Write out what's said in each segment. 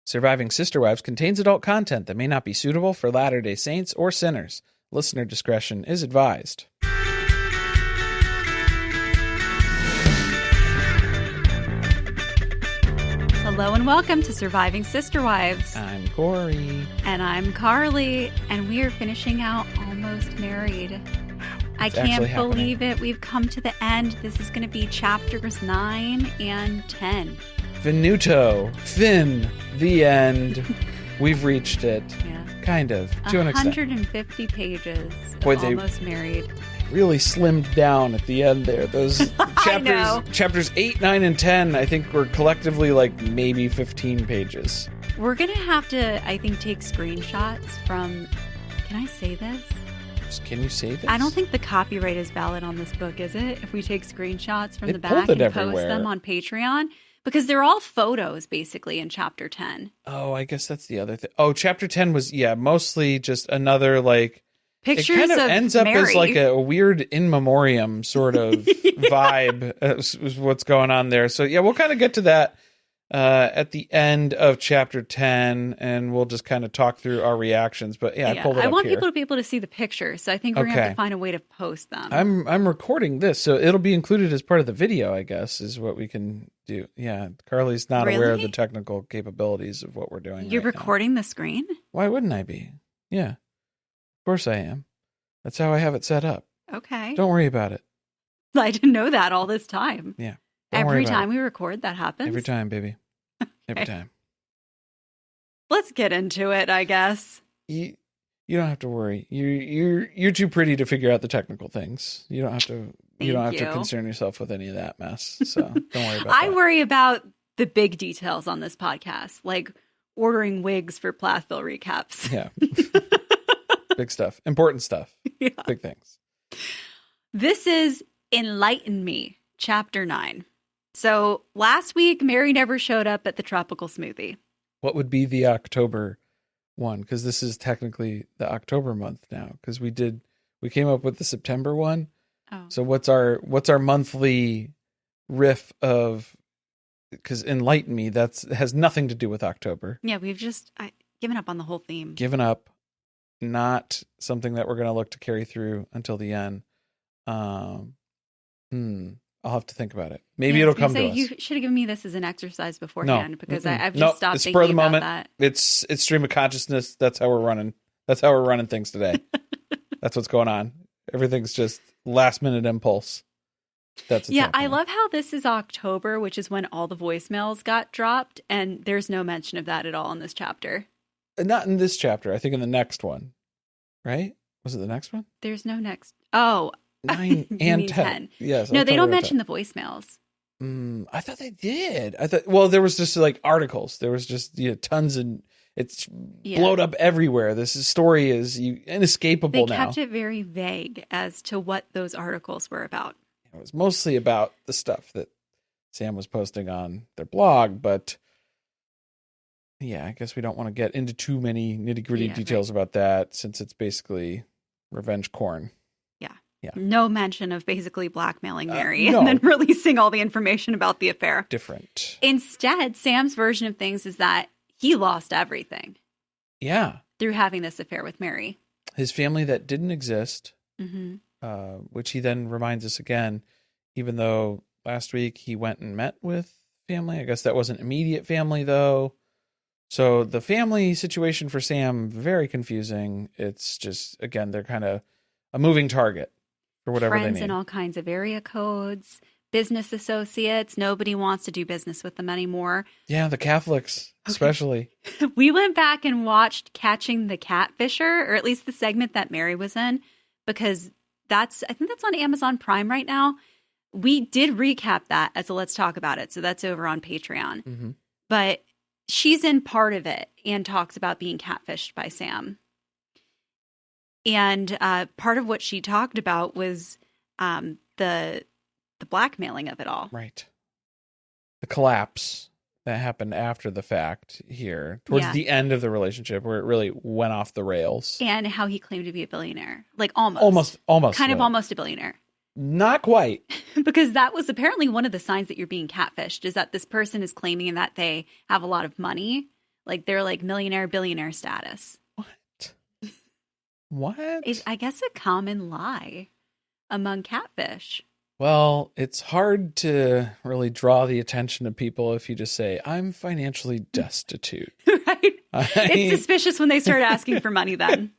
Surviving Sister Wives contains adult content that may not be suitable for Latter-day Saints or sinners. Listener discretion is advised. Hello and welcome to Surviving Sister Wives. I'm Corey. And I'm Carly, and we are finishing out Almost Married. I can't believe it. We've come to the end. This is going to be chapters 9 and 10. Finito. Fin. The end. We've reached it. Yeah. Kind of. To an extent. 150 pages of Boy, Almost Married. Really slimmed down at the end there. Those chapters 8, 9, and 10, I think were collectively like maybe 15 pages. We're going to have to, I think, take screenshots from... Can I say this? Can you say this? I don't think the copyright is valid on this book, is it? If we take screenshots from They the back pulled and it post everywhere. them on Patreon. Because they're all photos, basically, in Chapter 10. Oh, I guess that's the other thing. Oh, Chapter 10 was, mostly just another, like... Pictures it kind of of ends up Mary. as like a weird in memoriam sort of vibe is what's going on there. So, yeah, we'll kind of get to that at the end of Chapter 10, and we'll just kind of talk through our reactions. But, I pulled it up I want here. people to be able to see the pictures, so I think we're going to have to find a way to post them. I'm recording this, so it'll be included as part of the video, I guess, is what we can do. Yeah, Carly's not aware of the technical capabilities of what we're doing. You're right now. recording the screen? Why wouldn't I be? Yeah, of course I am. That's how I have it set up. Okay. Don't worry about it. I didn't know that all this time. Yeah. Every time we record, that happens? Every time, baby. Every time. Let's get into it, I guess. You don't have to worry. You're too pretty to figure out the technical things. You don't have to. You don't have to concern yourself with any of that mess. So don't worry about that. I worry about the big details on this podcast, like ordering wigs for Plathville recaps. Yeah. Big stuff. Important stuff. Yeah. Big things. This is Enlighten Me Chapter 9. So last week, Mary never showed up at the tropical smoothie. What would be the October one? Because this is technically the October month now. Because we came up with the September one. Oh. So what's our monthly riff of? Because Enlighten Me, has nothing to do with October. Yeah, we've just given up on the whole theme. Given up. Not something that we're going to look to carry through until the end. I'll have to think about it. Maybe it'll come to us. You should have given me this as an exercise beforehand because I've Nope. just stopped It's thinking spur of the about moment. that. It's stream of consciousness. That's how we're running. That's how we're running things today. That's what's going on. Everything's just last minute impulse. That's what's happening. I love how this is October, which is when all the voicemails got dropped, and there's no mention of that at all in this chapter. Not in this chapter. I think in the next one. Right? Was it the next one? There's no next. Oh, 9 and 10. Yes. No, they don't mention the voicemails. I thought they did. There was just like articles. There was just tons and it's blowed up everywhere. This story is inescapable now. They kept it very vague as to what those articles were about. It was mostly about the stuff that Sam was posting on their blog, but yeah, I guess we don't want to get into too many nitty-gritty details about that since it's basically revenge corn. Yeah. No mention of basically blackmailing Mary and then releasing all the information about the affair. Different. Instead, Sam's version of things is that he lost everything. Yeah. Through having this affair with Mary. His family that didn't exist, mm-hmm. Which he then reminds us again, even though last week he went and met with family. I guess that wasn't immediate family, though. So the family situation for Sam, very confusing. It's just, again, they're kind of a moving target for whatever Friends they need. in all kinds of area codes, business associates. Nobody wants to do business with them anymore. Yeah, the Catholics, especially. We went back and watched Catching the Catfisher, or at least the segment that Mary was in, because I think that's on Amazon Prime right now. We did recap that as a Let's Talk About It. So that's over on Patreon. Mm-hmm. But she's in part of it and talks about being catfished by Sam. And part of what she talked about was the blackmailing of it all. Right. The collapse that happened after the fact here, towards the end of the relationship, where it really went off the rails. And how he claimed to be a billionaire. Like almost. Kind of almost a billionaire. Not quite. Because that was apparently one of the signs that you're being catfished, is that this person is claiming that they have a lot of money. Like they're like millionaire, billionaire status. What? It's, I guess, a common lie among catfish. Well, it's hard to really draw the attention of people if you just say, I'm financially destitute. Right? It's suspicious when they start asking for money then.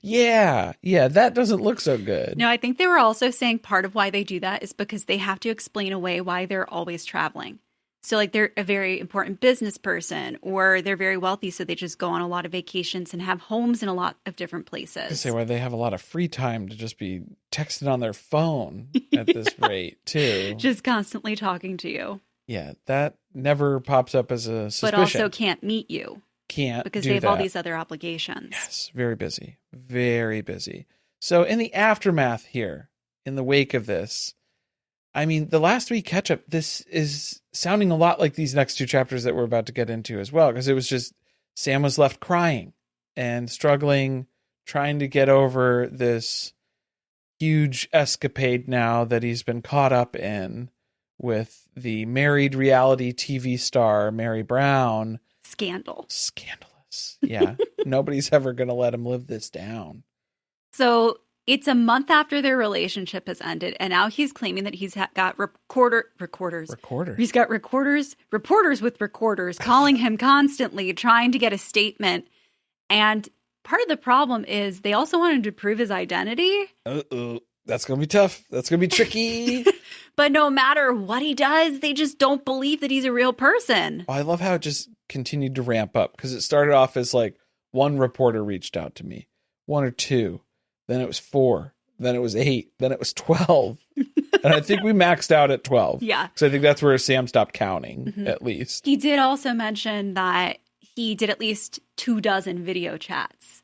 Yeah, that doesn't look so good. No, I think they were also saying part of why they do that is because they have to explain away why they're always traveling. So like they're a very important business person or they're very wealthy. So they just go on a lot of vacations and have homes in a lot of different places. I say why they have a lot of free time to just be texting on their phone at this rate too. Just constantly talking to you. Yeah, that never pops up as a suspicion. But also can't meet you. Can't because do they have that. all these other obligations. Yes, very busy. Very busy. So in the aftermath here, in the wake of this, I mean, the last week catch up, this is sounding a lot like these next two chapters that we're about to get into as well, because it was just Sam was left crying and struggling, trying to get over this huge escapade now that he's been caught up in with the married reality TV star, Mary Brown. Scandalous. Yeah. Nobody's ever going to let him live this down. So it's a month after their relationship has ended, and now he's claiming that he's got reporters. He's got reporters with recorders calling him constantly, trying to get a statement. And part of the problem is they also wanted to prove his identity. Uh-oh. That's going to be tough. That's going to be tricky. But no matter what he does, they just don't believe that he's a real person. I love how it just continued to ramp up because it started off as like one reporter reached out to me, one or two. Then it was 4. Then it was 8. Then it was 12. And I think we maxed out at 12. Yeah. So I think that's where Sam stopped counting, at least. He did also mention that he did at least 24 video chats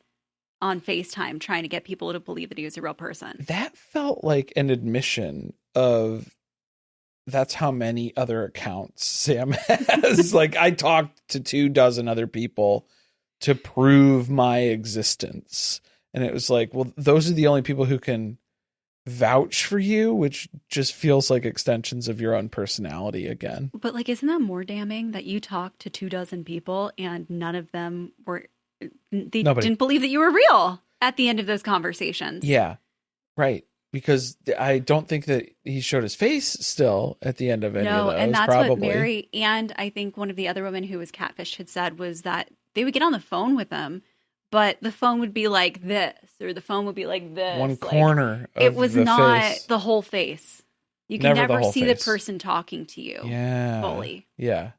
on FaceTime trying to get people to believe that he was a real person. That felt like an admission of that's how many other accounts Sam has. Like, I talked to 24 other people to prove my existence. And it was like, well, those are the only people who can vouch for you, which just feels like extensions of your own personality again. But like, isn't that more damning that you talked to 24 people and none of them didn't believe that you were real at the end of those conversations? Yeah, right. Because I don't think that he showed his face still at the end of any of those. And that's probably. what Mary and I think one of the other women who was catfished had said was that they would get on the phone with them, but the phone would be like this, or the phone would be like this. One corner of it was the not face. The whole face. You can never see face. the person talking to you fully. Yeah.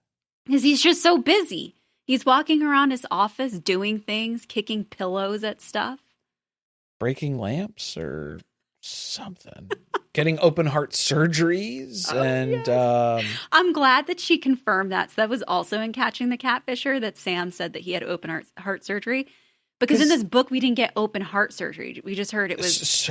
Because he's just so busy. He's walking around his office doing things, kicking pillows at stuff. Breaking lamps or something. Getting open heart surgeries. I'm glad that she confirmed that. So that was also in Catching the Catfisher that Sam said that he had open heart surgery. Because in this book, we didn't get open heart surgery. We just heard it was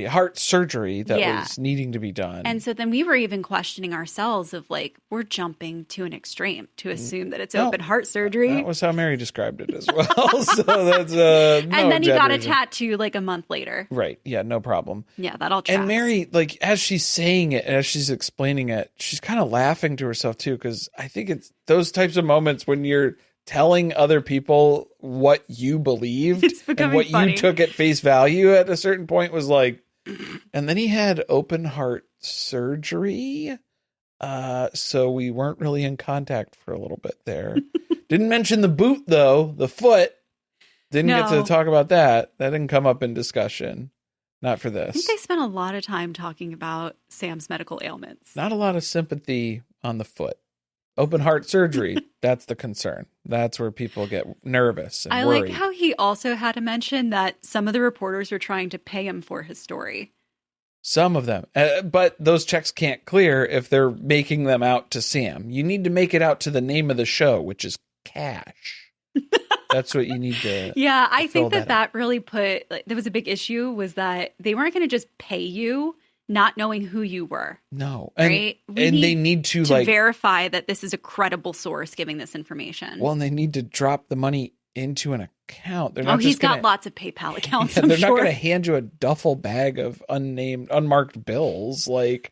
heart surgery that was needing to be done. And so then we were even questioning ourselves of like, we're jumping to an extreme to assume that it's open heart surgery. That was how Mary described it as well. So that's and then he got a tattoo like a month later. Right. Yeah, no problem. Yeah, that all tracks. And Mary, like, as she's saying it, as she's explaining it, she's kind of laughing to herself too, because I think it's those types of moments when you're telling other people what you believed and what you took at face value at a certain point was like, and then he had open heart surgery. So we weren't really in contact for a little bit there. Didn't mention the boot though, the foot. Didn't get to talk about that. That didn't come up in discussion. Not for this. I think they spent a lot of time talking about Sam's medical ailments. Not a lot of sympathy on the foot. Open heart surgery, that's the concern. That's where people get nervous and worried. I like how he also had to mention that some of the reporters were trying to pay him for his story. Some of them. But those checks can't clear if they're making them out to Sam. You need to make it out to the name of the show, which is Cash. That's what you need to. Yeah, I think that really put, like, there was a big issue was that they weren't going to just pay you not knowing who you were. No. Right? And they need to like verify that this is a credible source giving this information. Well, and they need to drop the money into an account. They're not he's got lots of PayPal accounts. They're not going to hand you a duffel bag of unmarked bills. Like,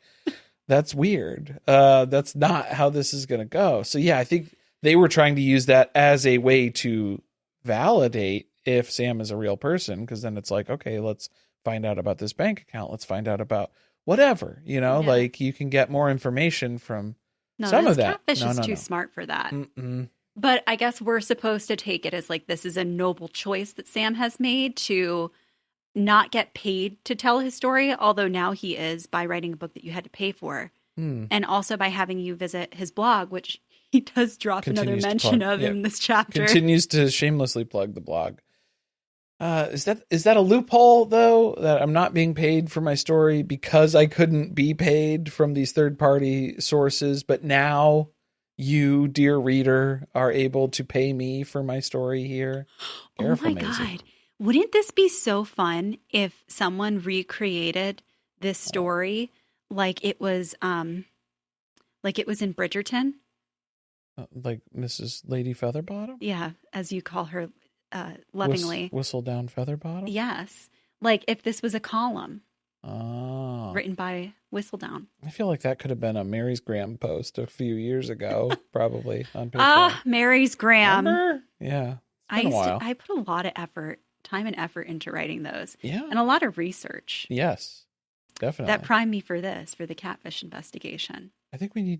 that's weird. That's not how this is going to go. So yeah, I think they were trying to use that as a way to validate if Sam is a real person, because then it's like, okay, let's find out about this bank account. Let's find out about whatever, like you can get more information from some of that. Catfish is too smart for that. Mm-mm. But I guess we're supposed to take it as like this is a noble choice that Sam has made to not get paid to tell his story, although now he is by writing a book that you had to pay for. And also by having you visit his blog, which he does drop another mention of in this chapter. Continues to shamelessly plug the blog. Is that a loophole, though, that I'm not being paid for my story because I couldn't be paid from these third-party sources, but now you, dear reader, are able to pay me for my story here? Oh my God. Wouldn't this be so fun if someone recreated this story like it was in Bridgerton? Like Mrs. Lady Featherbottom? Yeah, as you call her lovingly. Whistle Down Featherbottom? Yes. Like if this was a column Oh. written by Whistledown. I feel like that could have been a Mary's Graham post a few years ago, probably on Patreon. Mary's Graham. Remember? Yeah. I put a lot of time and effort into writing those. Yeah. And a lot of research. Yes, definitely. That primed me for the catfish investigation. I think we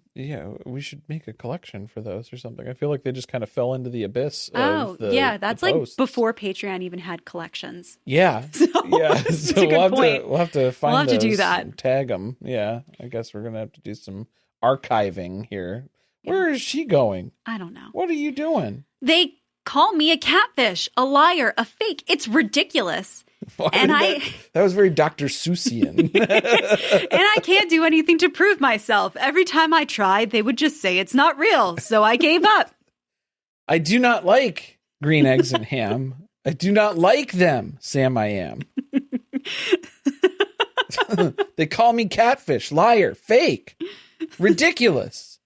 should make a collection for those or something. I feel like they just kind of fell into the abyss of that's like posts. before Patreon even had collections. Yeah. So, yeah. It's So a good point. we'll have to find We'll have to those do that. and tag them. Yeah. I guess we're going to have to do some archiving here. Yeah. Where is she going? I don't know. What are you doing? They call me a catfish, a liar, a fake. It's ridiculous. That was very Dr. Seussian. And I can't do anything to prove myself. Every time I tried, they would just say it's not real. So I gave up. I do not like green eggs and ham. I do not like them, Sam I am. They call me catfish, liar, fake, ridiculous.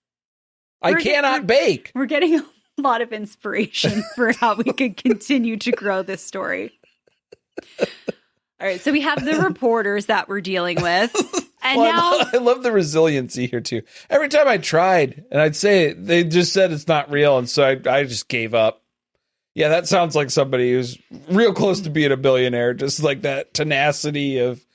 I cannot bake. We're getting a lot of inspiration for how we could continue to grow this story. All right, so we have the reporters that we're dealing with. And I love the resiliency here, too. Every time I tried, and I'd say it, they just said it's not real, and so I just gave up. Yeah, that sounds like somebody who's real close to being a billionaire, just like that tenacity of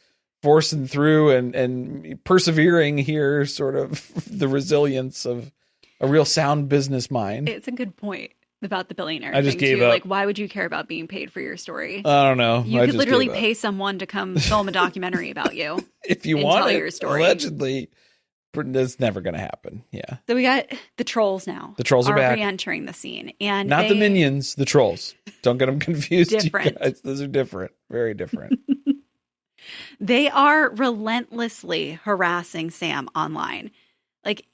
forcing through and persevering here, sort of the resilience of a real sound business mind. It's a good point about the billionaire I just thing, gave too. up. Like, why would you care about being paid for your story? I don't know. You could literally pay someone to come film a documentary about you. If you want tell it, your story. allegedly. That's never going to happen. Yeah. So we got the trolls now. The trolls are back. Re-entering the scene. And not the minions, the trolls. Don't get them confused. Different. You guys. Those are different. Very different. They are relentlessly harassing Sam online. Like,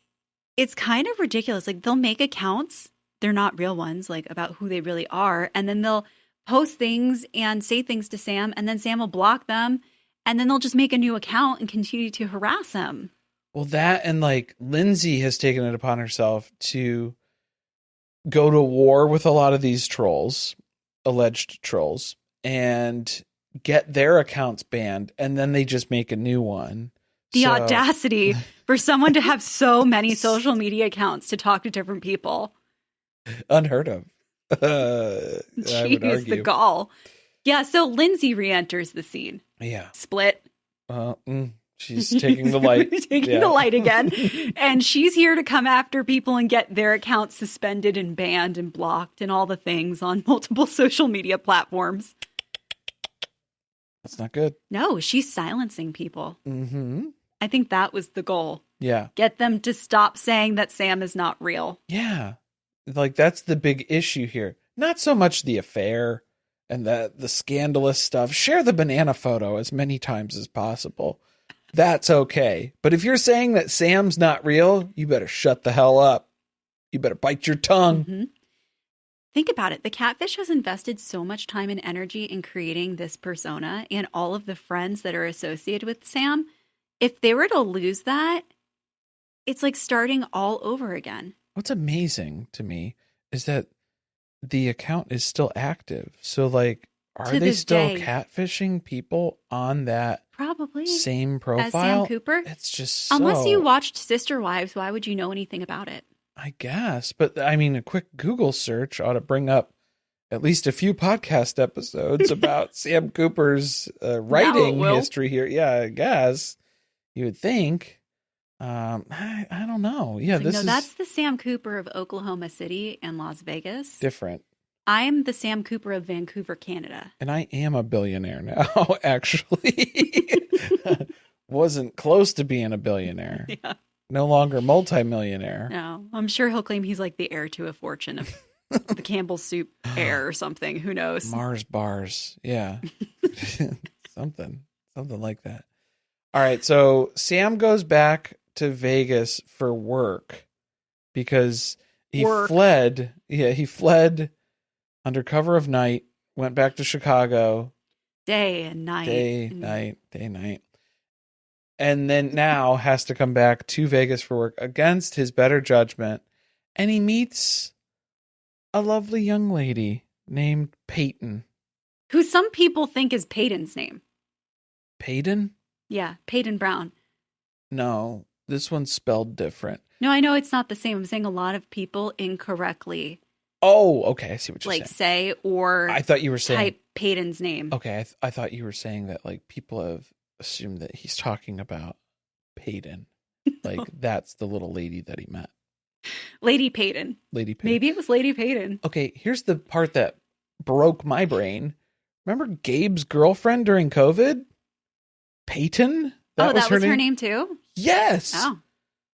it's kind of ridiculous. Like, they'll make accounts. They're not real ones, like about who they really are. And then they'll post things and say things to Sam, and then Sam will block them. And then they'll just make a new account and continue to harass him. Well, that and like Lindsay has taken it upon herself to go to war with a lot of these trolls, alleged trolls, and get their accounts banned. And then they just make a new one. The audacity for someone to have so many social media accounts to talk to different people. Unheard of. Jeez, the gall. Yeah, so Lindsay re-enters the scene. Yeah. Split. She's taking the light. The light again. And she's here to come after people and get their accounts suspended and banned and blocked and all the things on multiple social media platforms. That's not good. No, she's silencing people. Mm-hmm. I think that was the goal. Yeah. Get them to stop saying that Sam is not real. Yeah. Like, that's the big issue here. Not so much the affair and the scandalous stuff. Share the banana photo as many times as possible. That's okay. But if you're saying that Sam's not real, you better shut the hell up. You better bite your tongue. Mm-hmm. Think about it. The catfish has invested so much time and energy in creating this persona and all of the friends that are associated with Sam. If they were to lose that, it's like starting all over again. What's amazing to me is that the account is still active. So, like, are they still catfishing people on that probably same profile? As Sam Cooper? It's just so... Unless you watched Sister Wives, why would you know anything about it? I guess. But I mean, a quick Google search ought to bring up at least a few podcast episodes about Sam Cooper's writing history here. Yeah, I guess you would think. I don't know. Yeah, no, that's the Sam Cooper of Oklahoma City and Las Vegas. Different. I'm the Sam Cooper of Vancouver, Canada. And I am a billionaire now, actually. Wasn't close to being a billionaire. Yeah. No longer multimillionaire. No, I'm sure he'll claim he's like the heir to a fortune of the Campbell's soup heir or something. Who knows? Mars bars. Yeah. Something like that. All right. So Sam goes back to Vegas for work because he fled. Yeah. He fled under cover of night, went back to Chicago. Day and night. And then now has to come back to Vegas for work against his better judgment. And he meets a lovely young lady named Peyton. Who some people think is Peyton's name. Peyton? Yeah, Peyton Brown. No, this one's spelled different. No, I know it's not the same. I'm saying a lot of people incorrectly. Oh, okay. I see what you're saying. Say or I thought you were saying type Peyton's name. Okay, I thought you were saying that like people have assumed that he's talking about Peyton. Like that's the little lady that he met. Lady Peyton. Maybe it was Lady Peyton. Okay, here's the part that broke my brain. Remember Gabe's girlfriend during COVID? Peyton? That was her name too? Yes. Oh.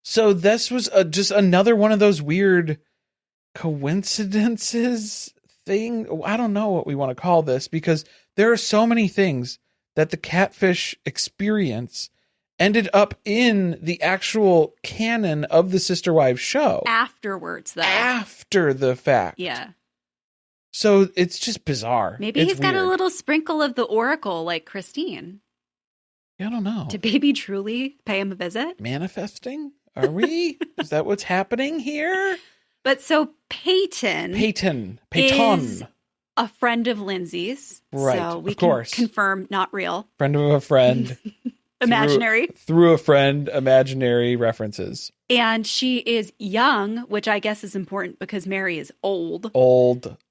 So this was just another one of those weird coincidences thing. I don't know what we want to call this because there are so many things that the catfish experience ended up in the actual canon of the Sister Wives show. Afterwards, though. After the fact. Yeah. So it's just bizarre. Maybe he's got a little sprinkle of the Oracle like Christine. I don't know. Did baby truly pay him a visit? Manifesting? Are we? Is that what's happening here? But so Peyton is a friend of Lindsay's. Right, so we of course. Can confirm not real. Friend of a friend. Imaginary. Through a friend, imaginary references. And she is young, which I guess is important because Mary is old.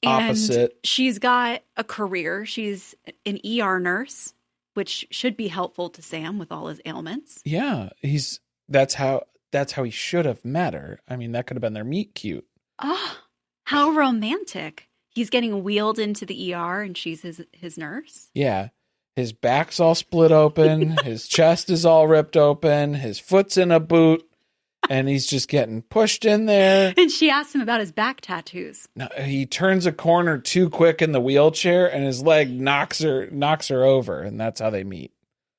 Opposite. And she's got a career. She's an ER nurse, which should be helpful to Sam with all his ailments. Yeah, that's how he should have met her. I mean, that could have been their meet cute. Oh, how romantic. He's getting wheeled into the ER and she's his nurse. Yeah. His back's all split open. His chest is all ripped open. His foot's in a boot. And he's just getting pushed in there. And she asks him about his back tattoos. No, he turns a corner too quick in the wheelchair and his leg knocks her over. And that's how they meet.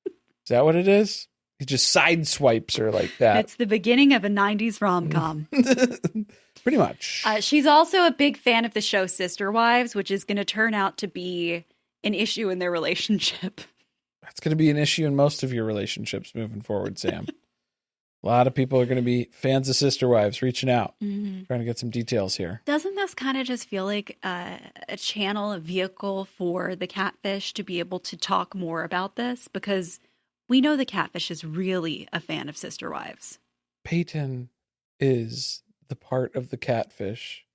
Is that what it is? He just side swipes her like that. It's the beginning of a 90s rom-com. Pretty much. She's also a big fan of the show Sister Wives, which is going to turn out to be an issue in their relationship. That's going to be an issue in most of your relationships moving forward, Sam. A lot of people are going to be fans of Sister Wives reaching out, trying to get some details here. Doesn't this kind of just feel like a channel, a vehicle for the catfish to be able to talk more about this? Because we know the catfish is really a fan of Sister Wives. Peyton is the part of the catfish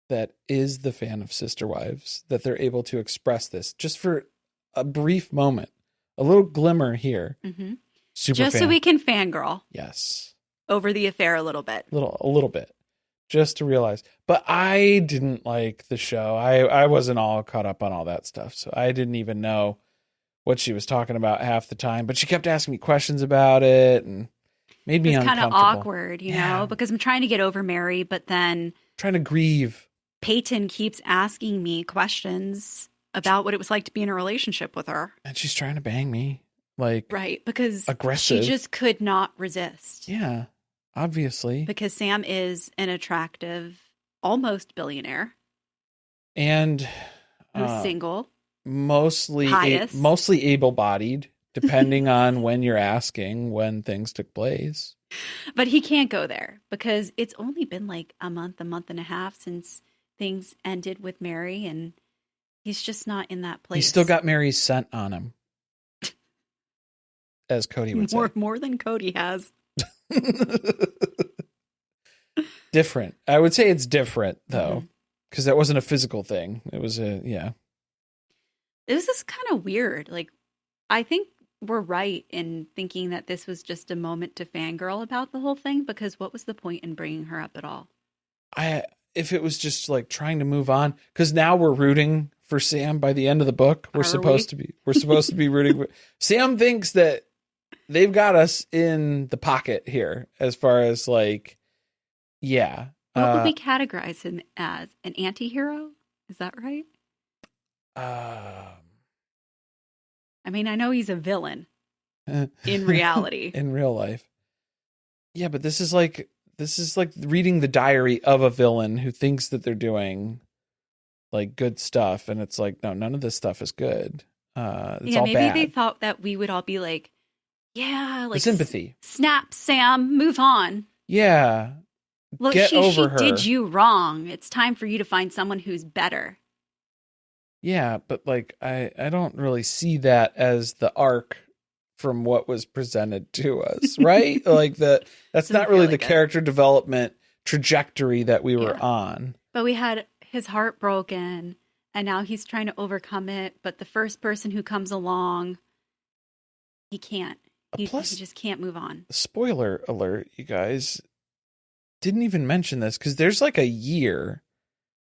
that is the fan of Sister Wives, that they're able to express this just for a brief moment, a little glimmer here. Mm-hmm. Super just fan. So we can fangirl. Yes. Over the affair a little bit. A little bit. Just to realize. But I didn't like the show. I wasn't all caught up on all that stuff. So I didn't even know what she was talking about half the time. But she kept asking me questions about it and made me uncomfortable. It's kind of awkward, you know, because I'm trying to get over Mary, but then trying to grieve. Peyton keeps asking me questions about what it was like to be in a relationship with her. And she's trying to bang me. Right, because aggressive. She just could not resist. Yeah, obviously. Because Sam is an attractive, almost billionaire. And who's single. Mostly able-bodied, depending on when you're asking when things took place. But he can't go there because it's only been like a month and a half since things ended with Mary, and he's just not in that place. He's still got Mary's scent on him. As Cody would say. More than Cody has. Different. I would say it's different though, because that wasn't a physical thing. It was yeah. This is kind of weird. Like, I think we're right in thinking that this was just a moment to fangirl about the whole thing, because what was the point in bringing her up at all? If it was just like trying to move on, because now we're rooting for Sam by the end of the book. We're supposed to be rooting for Sam. Thinks that they've got us in the pocket here as far as like, yeah. What would we categorize him as? An anti-hero? Is that right? I mean, I know he's a villain in reality. In real life. Yeah, but this is like reading the diary of a villain who thinks that they're doing like good stuff, and it's like, no, none of this stuff is good. It's all maybe bad. They thought that we would all be like, yeah, like the sympathy. Snap, Sam, move on. Yeah. Look, she did you wrong. It's time for you to find someone who's better. Yeah, but like I don't really see that as the arc from what was presented to us, right? Like that's not really the character development trajectory that we were on. But we had his heart broken, and now he's trying to overcome it, but the first person who comes along, he can't. He just can't move on. Spoiler alert, you guys. Didn't even mention this because there's like a year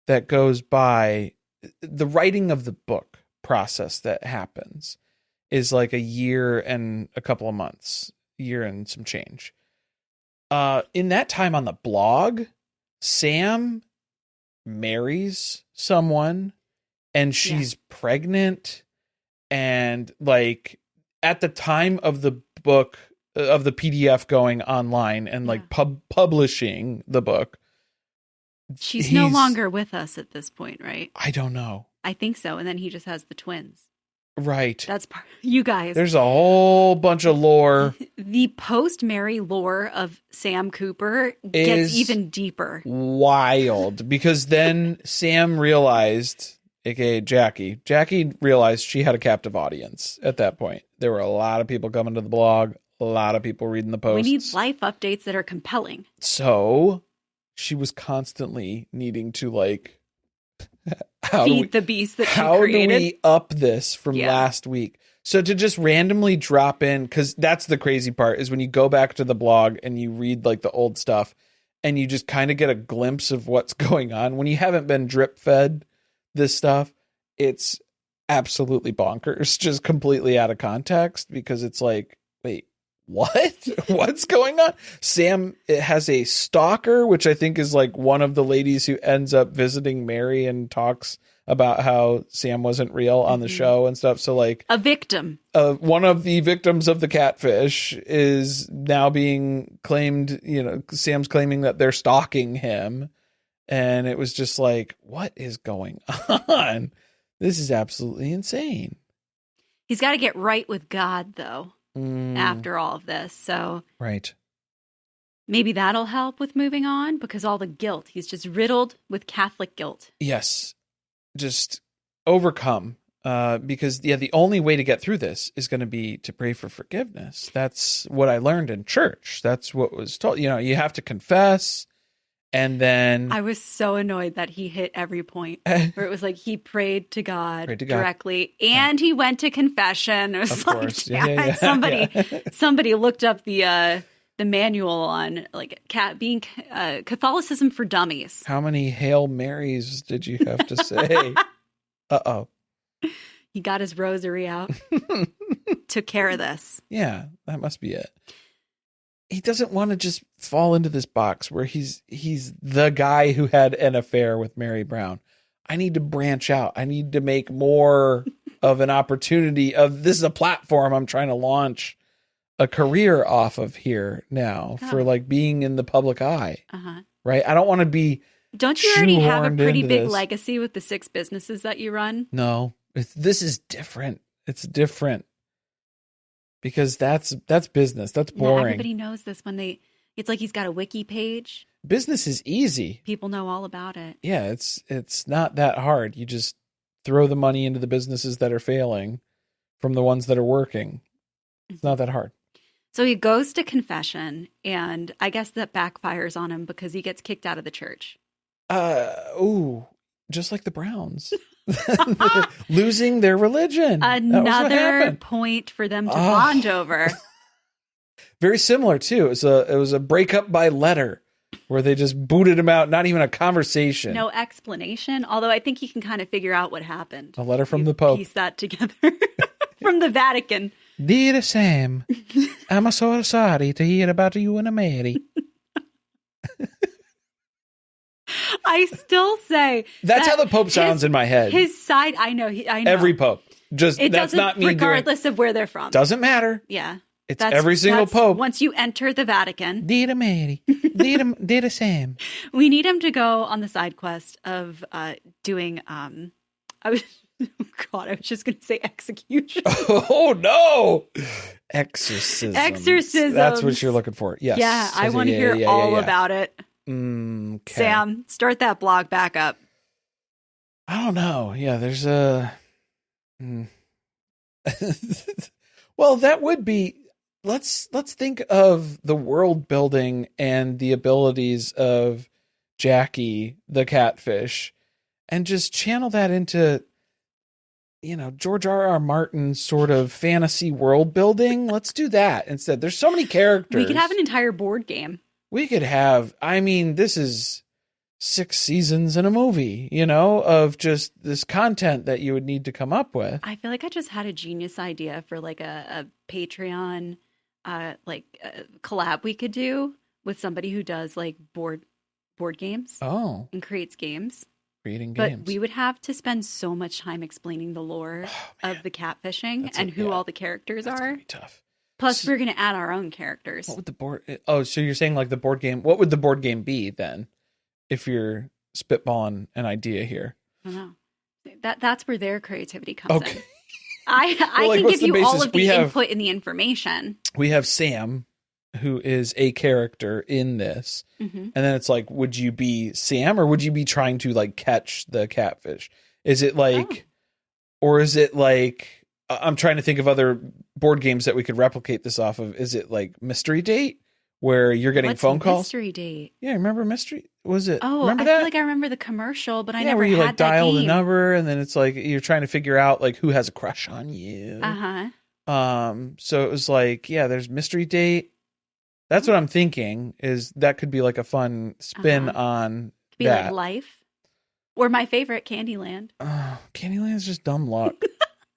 that goes by. The writing of the book process that happens is like a year and a couple of months, year and some change. In that time on the blog, Sam marries someone and she's pregnant, and like at the time of the book, of the PDF going online and like publishing the book, she's no longer with us at this point, right? I don't know. I think so. And then he just has the twins. Right. That's part. You guys. There's a whole bunch of lore. The post-Mary lore of Sam Cooper gets even deeper. Wild. Because then Sam realized, aka Jackie realized she had a captive audience at that point. There were a lot of people coming to the blog, a lot of people reading the posts. We need life updates that are compelling. So she was constantly needing to like feed the beast that she created. How do we up this from last week? So to just randomly drop in, because that's the crazy part, is when you go back to the blog and you read like the old stuff and you just kind of get a glimpse of what's going on. When you haven't been drip fed this stuff, it's absolutely bonkers, just completely out of context, because it's like, wait, what? What's going on? Sam has a stalker, which I think is like one of the ladies who ends up visiting Mary and talks about how Sam wasn't real on the show and stuff. So like a victim, one of the victims of the catfish is now being claimed, you know, Sam's claiming that they're stalking him. And it was just like, what is going on? This is absolutely insane. He's got to get right with God, though. After all of this. So right, maybe that'll help with moving on, because all the guilt, he's just riddled with Catholic guilt. Yes, just overcome, because the only way to get through this is going to be to pray for forgiveness. That's what I learned in church. That's what was told. You know, you have to confess. And then I was so annoyed that he hit every point where it was like he prayed to God directly, and he went to confession. It was of like, course. Somebody looked up the manual on like Catholicism for dummies. How many Hail Marys did you have to say? Uh-oh. He got his rosary out, took care of this. Yeah, that must be it. He doesn't want to just fall into this box where he's the guy who had an affair with Mary Brown. I need to branch out. I need to make more of an opportunity of, this is a platform I'm trying to launch a career off of here now for like being in the public eye. Right? I don't want to be. Don't you already have a pretty big legacy with the 6 businesses that you run? No, this is different. It's different. Because that's business. That's boring. Yeah, everybody knows this it's like he's got a wiki page. Business is easy. People know all about it. Yeah, it's not that hard. You just throw the money into the businesses that are failing from the ones that are working. It's not that hard. So he goes to confession, and I guess that backfires on him because he gets kicked out of the church. Just like the Browns. Losing their religion. Another point for them to bond over. Very similar too. It was a breakup by letter where they just booted him out. Not even a conversation. No explanation. Although I think you can kind of figure out what happened. A letter from the Pope. Piece that together from the Vatican. Dear Sam, I'm so sorry to hear about you and Mary. I still say that's how the Pope sounds in my head. His side, I know. Every Pope, that's not me. Regardless of where they're from, doesn't matter. Yeah, it's every single Pope. Once you enter the Vatican, dear Mary, dear Sam, we need him to go on the side quest of doing. I was just going to say execution. Oh no, exorcism. Exorcism. That's what you're looking for. Yes. Yeah, I want to hear all about it. Okay. Sam, start that blog back up. I don't know. Yeah, there's a. Well, that would be. Let's think of the world building and the abilities of Jackie the catfish, and just channel that into, George R.R. Martin's sort of fantasy world building. Let's do that instead. There's so many characters. We could have an entire board game. We could have, this is 6 seasons in a movie, of just this content that you would need to come up with. I feel like I just had a genius idea for like a Patreon, collab we could do with somebody who does like board games. Oh. And creates games. Creating games. But we would have to spend so much time explaining the lore of the catfishing and who all the characters are. That's gonna be tough. Plus, we're going to add our own characters. What would the board... Oh, so you're saying like the board game... What would the board game be then? If you're spitballing an idea here. I don't know. That's where their creativity comes in. I well, can give you all of the input and the information. We have Sam, who is a character in this. Mm-hmm. And then it's like, would you be Sam or would you be trying to like catch the catfish? Is it like... Or is it like... I'm trying to think of other board games that we could replicate this off of. Is it like Mystery Date, where you're getting phone calls? Mystery Date. Yeah, remember Mystery? Was it? Oh, remember I that? feel like I remember the commercial, but I never where you had like dial that game. the number, and then it's like you're trying to figure out like who has a crush on you. So it was like, there's Mystery Date. That's what I'm thinking. Is that could be like a fun spin on could be that. Like Life, or my favorite, Candyland. Candyland is just dumb luck.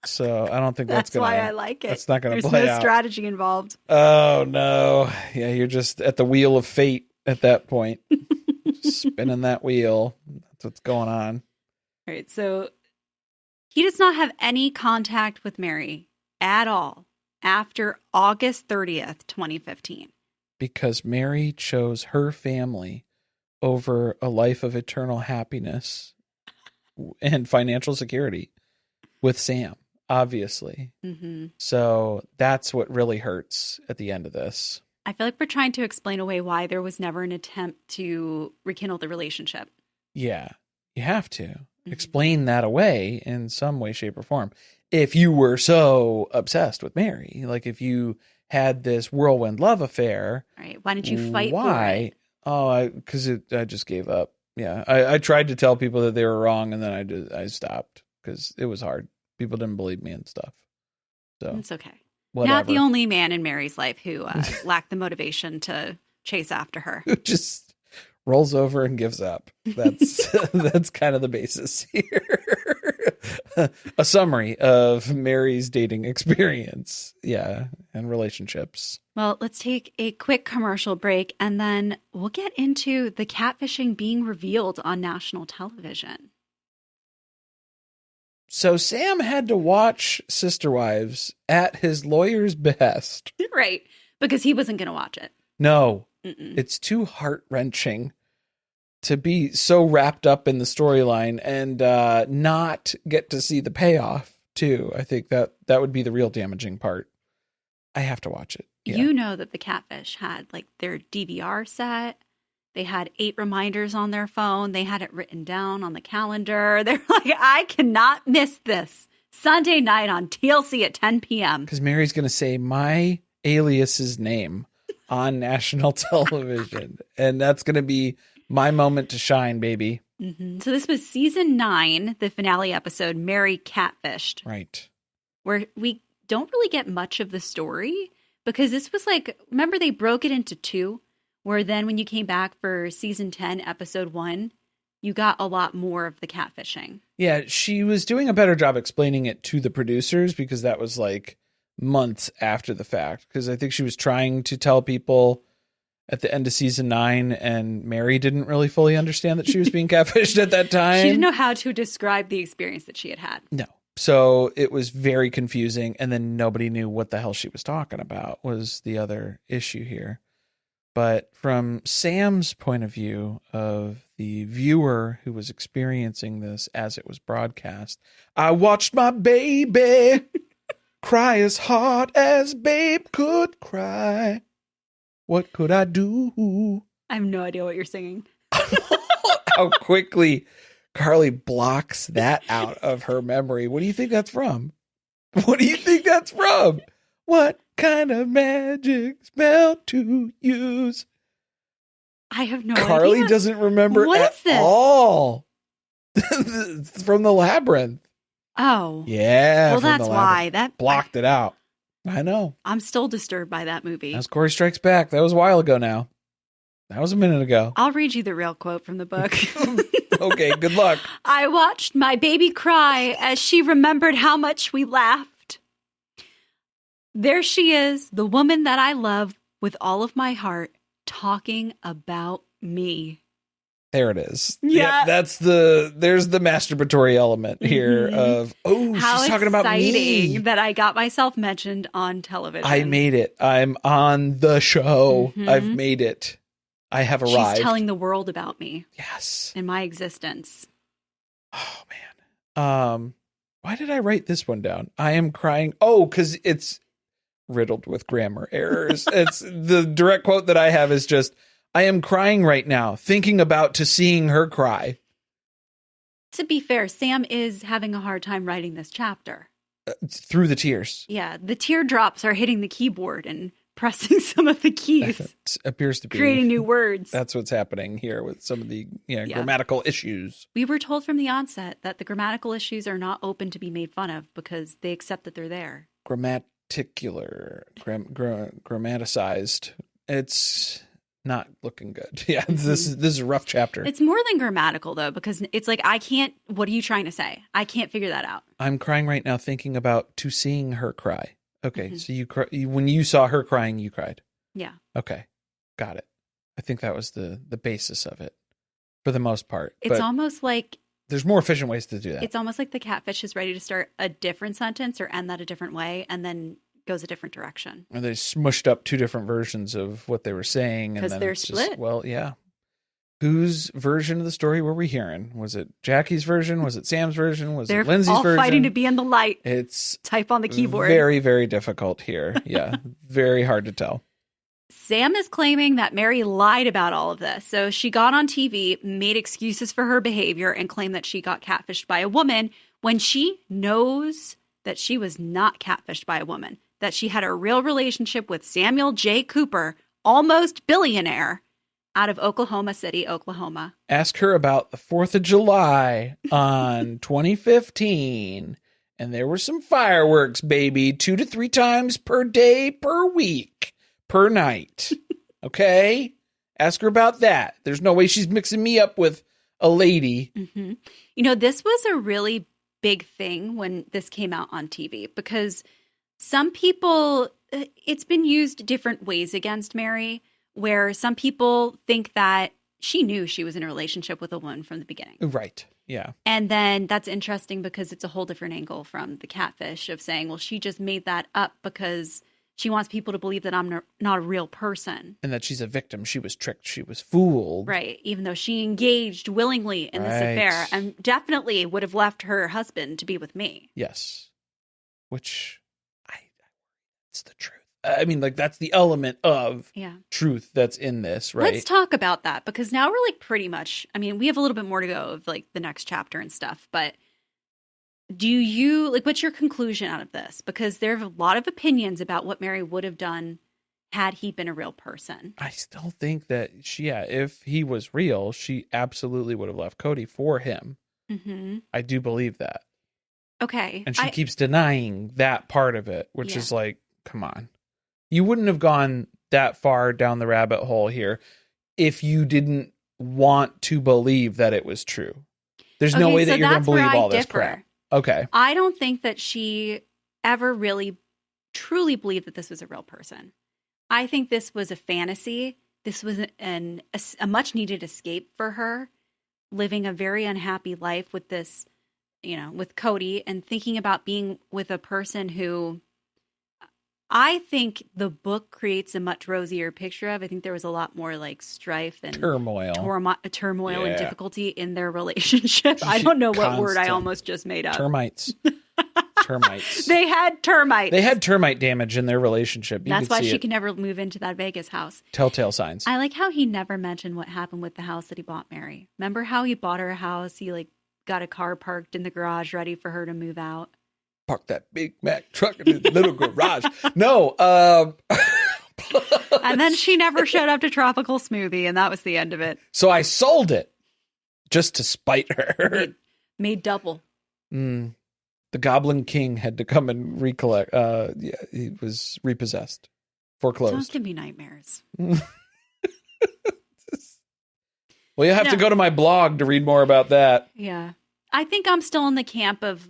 So I don't think that's why I like it. That's not going to play out. There's no strategy involved. Oh no! Yeah, you're just at the wheel of fate at that point, spinning that wheel. That's what's going on. All right. So he does not have any contact with Mary at all after August 30th, 2015, because Mary chose her family over a life of eternal happiness and financial security with Sam. Obviously. Mm-hmm. So that's what really hurts at the end of this. I feel like we're trying to explain away why there was never an attempt to rekindle the relationship. Yeah, you have to explain that away in some way, shape, or form. If you were so obsessed with Mary, like if you had this whirlwind love affair. Right. Why didn't you fight for it? Oh, because I just gave up. Yeah, I tried to tell people that they were wrong, and then I stopped because it was hard. People didn't believe me and stuff. So it's okay. Whatever. Not the only man in Mary's life who lacked the motivation to chase after her. Who just rolls over and gives up. That's that's kind of the basis here. A summary of Mary's dating experience. Yeah, and relationships. Well, let's take a quick commercial break and then we'll get into the catfishing being revealed on national television. So Sam had to watch Sister Wives at his lawyer's behest. Right, because he wasn't going to watch it. No, it's too heart-wrenching to be so wrapped up in the storyline and not get to see the payoff, too. I think that would be the real damaging part. I have to watch it. Yeah. You know that the catfish had like their DVR set. They had 8 reminders on their phone. They had it written down on the calendar. They're like, I cannot miss this. Sunday night on TLC at 10 p.m. Because Mary's going to say, my alias's name on national television. And that's going to be my moment to shine, baby. So this was season 9, the finale episode, Mary Catfished. Right. Where we don't really get much of the story because this was like, remember they broke it into 2, where then when you came back for season 10, episode 1, you got a lot more of the catfishing. Yeah, she was doing a better job explaining it to the producers because that was like months after the fact. Because I think she was trying to tell people at the end of season 9, and Mary didn't really fully understand that she was being catfished at that time. She didn't know how to describe the experience that she had had. No. So it was very confusing, and then nobody knew what the hell she was talking about was the other issue here. But from Sam's point of view of the viewer who was experiencing this as it was broadcast, I watched my baby cry as hard as babe could cry. What could I do? I have no idea what you're singing. How quickly Carly blocks that out of her memory. What do you think that's from? What do you think that's from? What kind of magic spell to use? I have no idea. Carly doesn't remember What at is this? all. It's from the Labyrinth. Oh. Yeah. Well, from that's the why. Labyrinth. That blocked it out. I know. I'm still disturbed by that movie. That's Corey Strikes Back. That was a while ago now. That was a minute ago. I'll read you the real quote from the book. Okay, good luck. I watched my baby cry as she remembered how much we laughed. There she is, the woman that I love with all of my heart, talking about me. There it is. Yeah. Yep, there's the masturbatory element here of, How she's talking about me. exciting that I got myself mentioned on television. I made it. I'm on the show. Mhm. I've made it. I have arrived. She's telling the world about me Yes. and my existence. Oh, man. Why did I write this one down? I am crying. Oh, because it's riddled with grammar errors. It's the direct quote that I have is just, I am crying right now, thinking about to seeing her cry. To be fair, Sam is having a hard time writing this chapter. Through the tears. Yeah, the teardrops are hitting the keyboard and pressing some of the keys, It appears to be creating new words. That's what's happening here with some of the grammatical issues. We were told from the onset that the grammatical issues are not open to be made fun of because they accept that they're there. Grammaticular, grammaticized. It's not looking good. Yeah, this is a rough chapter. It's more than grammatical though, because it's like what are you trying to say? I can't figure that out. I'm crying right now thinking about to seeing her cry. Okay, so when you saw her crying, you cried. Yeah. Okay, got it. I think that was the basis of it for the most part. It's almost like there's more efficient ways to do that. It's almost like the catfish is ready to start a different sentence or end that a different way and then goes a different direction. And they smushed up 2 different versions of what they were saying. Because they're split. Well, yeah. Whose version of the story were we hearing? Was it Jackie's version? Was it Sam's version? Was it Lindsay's version? They're all fighting to be in the light. It's type on the keyboard. Very, very difficult here. Yeah, very hard to tell. Sam is claiming that Mary lied about all of this. So she got on TV, made excuses for her behavior, and claimed that she got catfished by a woman when she knows that she was not catfished by a woman, that she had a real relationship with Samuel J. Cooper, almost billionaire, out of Oklahoma City, Oklahoma. Ask her about the 4th of July on 2015. And there were some fireworks, baby, 2 to 3 times per day, per week, per night. Okay? Ask her about that. There's no way she's mixing me up with a lady. Mm-hmm. You know, this was a really big thing when this came out on TV because some people, it's been used different ways against Mary, where some people think that she knew she was in a relationship with a woman from the beginning. Right. Yeah. And then that's interesting because it's a whole different angle from the catfish of saying, well, she just made that up because she wants people to believe that I'm not a real person. And that she's a victim. She was tricked. She was fooled. Right. Even though she engaged willingly in this affair and definitely would have left her husband to be with me. Yes. Which, it's the truth. I mean, like, that's the element of truth that's in this, right? Let's talk about that because now we're like pretty much, I mean, we have a little bit more to go of like the next chapter and stuff, but Do you, like, what's your conclusion out of this? Because there are a lot of opinions about what Mary would have done had he been a real person. I still think that if he was real, she absolutely would have left Cody for him. Mm-hmm. I do believe that. Okay. And she keeps denying that part of it, which is like, come on. You wouldn't have gone that far down the rabbit hole here if you didn't want to believe that it was true. There's no way that you're going to believe all this crap. Okay. I don't think that she ever really truly believed that this was a real person. I think this was a fantasy. This was a much needed escape for her, living a very unhappy life with this, with Cody, and thinking about being with a person who I think the book creates a much rosier picture of. I think there was a lot more like strife and turmoil and difficulty in their relationship. I don't know what word I almost just made up. Termites. They had termites. They had termite damage in their relationship. That's why she could never move into that Vegas house. Telltale signs. I like how he never mentioned what happened with the house that he bought Mary. Remember how he bought her a house? He like got a car parked in the garage ready for her to move out. Park that Big Mac truck in his little garage. No. And then she never showed up to Tropical Smoothie, and that was the end of it. So I sold it just to spite her. Made double. The Goblin King had to come and recollect. He was repossessed, foreclosed. Those can be nightmares. Well, you have to go to my blog to read more about that. Yeah. I think I'm still in the camp of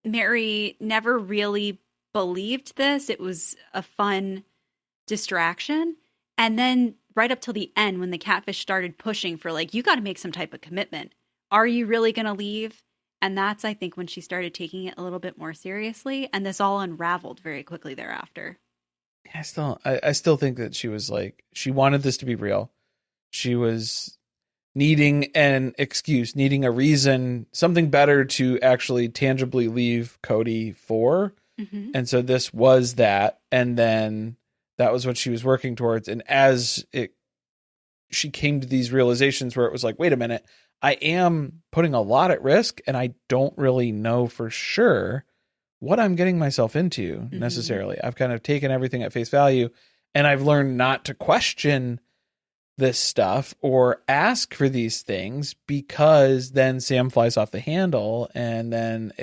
Mary never really believed this. It was a fun distraction. And then right up till the end, when the catfish started pushing for like, you got to make some type of commitment. Are you really going to leave? And that's, I think, when she started taking it a little bit more seriously. And this all unraveled very quickly thereafter. I still think that she was like, she wanted this to be real. She was needing an excuse, needing a reason, something better to actually tangibly leave Cody for. Mm-hmm. And so this was that. And then that was what she was working towards. And she came to these realizations where it was like, wait a minute, I am putting a lot at risk and I don't really know for sure what I'm getting myself into necessarily. I've kind of taken everything at face value and I've learned not to question this stuff or ask for these things because then Sam flies off the handle and then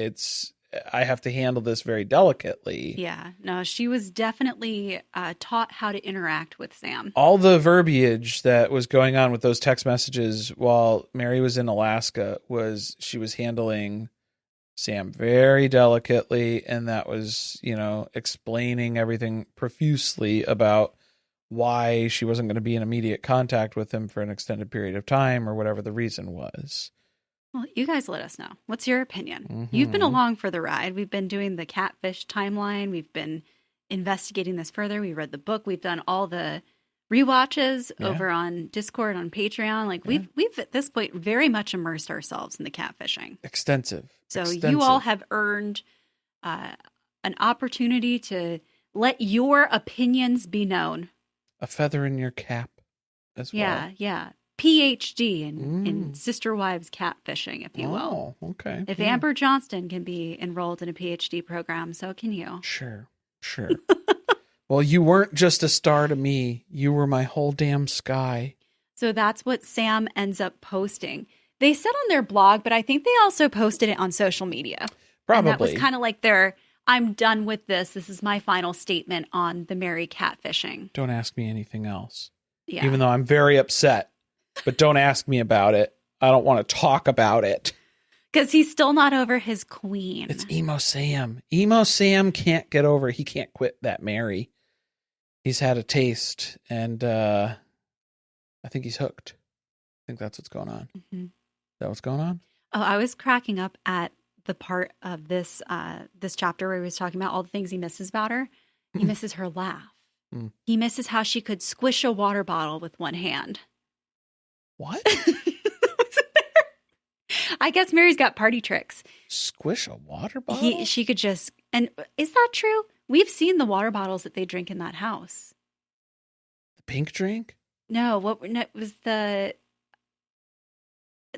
I have to handle this very delicately. Yeah, no, she was definitely taught how to interact with Sam. All the verbiage that was going on with those text messages while Mary was in Alaska she was handling Sam very delicately. And that was, explaining everything profusely about why she wasn't going to be in immediate contact with him for an extended period of time or whatever the reason was. Well, you guys let us know. What's your opinion? Mm-hmm. You've been along for the ride. We've been doing the catfish timeline. We've been investigating this further. We read the book. We've done all the rewatches over on Discord, on Patreon. Like we've at this point very much immersed ourselves in the catfishing. Extensive. You all have earned an opportunity to let your opinions be known. A feather in your cap as well. Yeah. PhD in Sister Wives catfishing, if you will. Oh, okay. If Amber Johnston can be enrolled in a PhD program, so can you. Sure. Well, you weren't just a star to me. You were my whole damn sky. So that's what Sam ends up posting. They said on their blog, but I think they also posted it on social media. Probably. And that was kind of like I'm done with this. This is my final statement on the Mary catfishing. Don't ask me anything else. Yeah. Even though I'm very upset, but don't ask me about it. I don't want to talk about it. Because he's still not over his queen. It's Emo Sam. Emo Sam can't get over. He can't quit that Mary. He's had a taste, and I think he's hooked. I think that's what's going on. Mm-hmm. Is that what's going on? Oh, I was cracking up at the part of this chapter where he was talking about all the things he misses about her. He misses her laugh. He misses how she could squish a water bottle with one hand. What? I guess Mary's got party tricks. Squish a water bottle? She could just... And is that true? We've seen the water bottles that they drink in that house. The pink drink? No, what was the...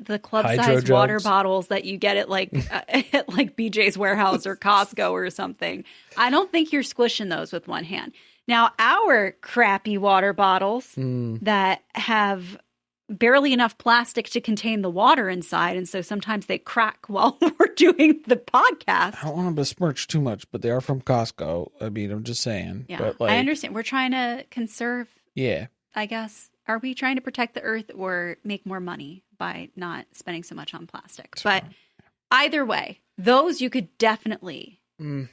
the club Hydro size water jugs. bottles that you get at like at like BJ's Warehouse or Costco or something. I don't think you're squishing those with one hand. Now, our crappy water bottles that have barely enough plastic to contain the water inside, and so sometimes they crack while we're doing the podcast. I don't want to besmirch too much, but they are from Costco. I mean, I'm just saying. Yeah, But like, I understand. We're trying to conserve, yeah. I guess. Are we trying to protect the earth or make more money by not spending so much on plastic? But either way, those you could definitely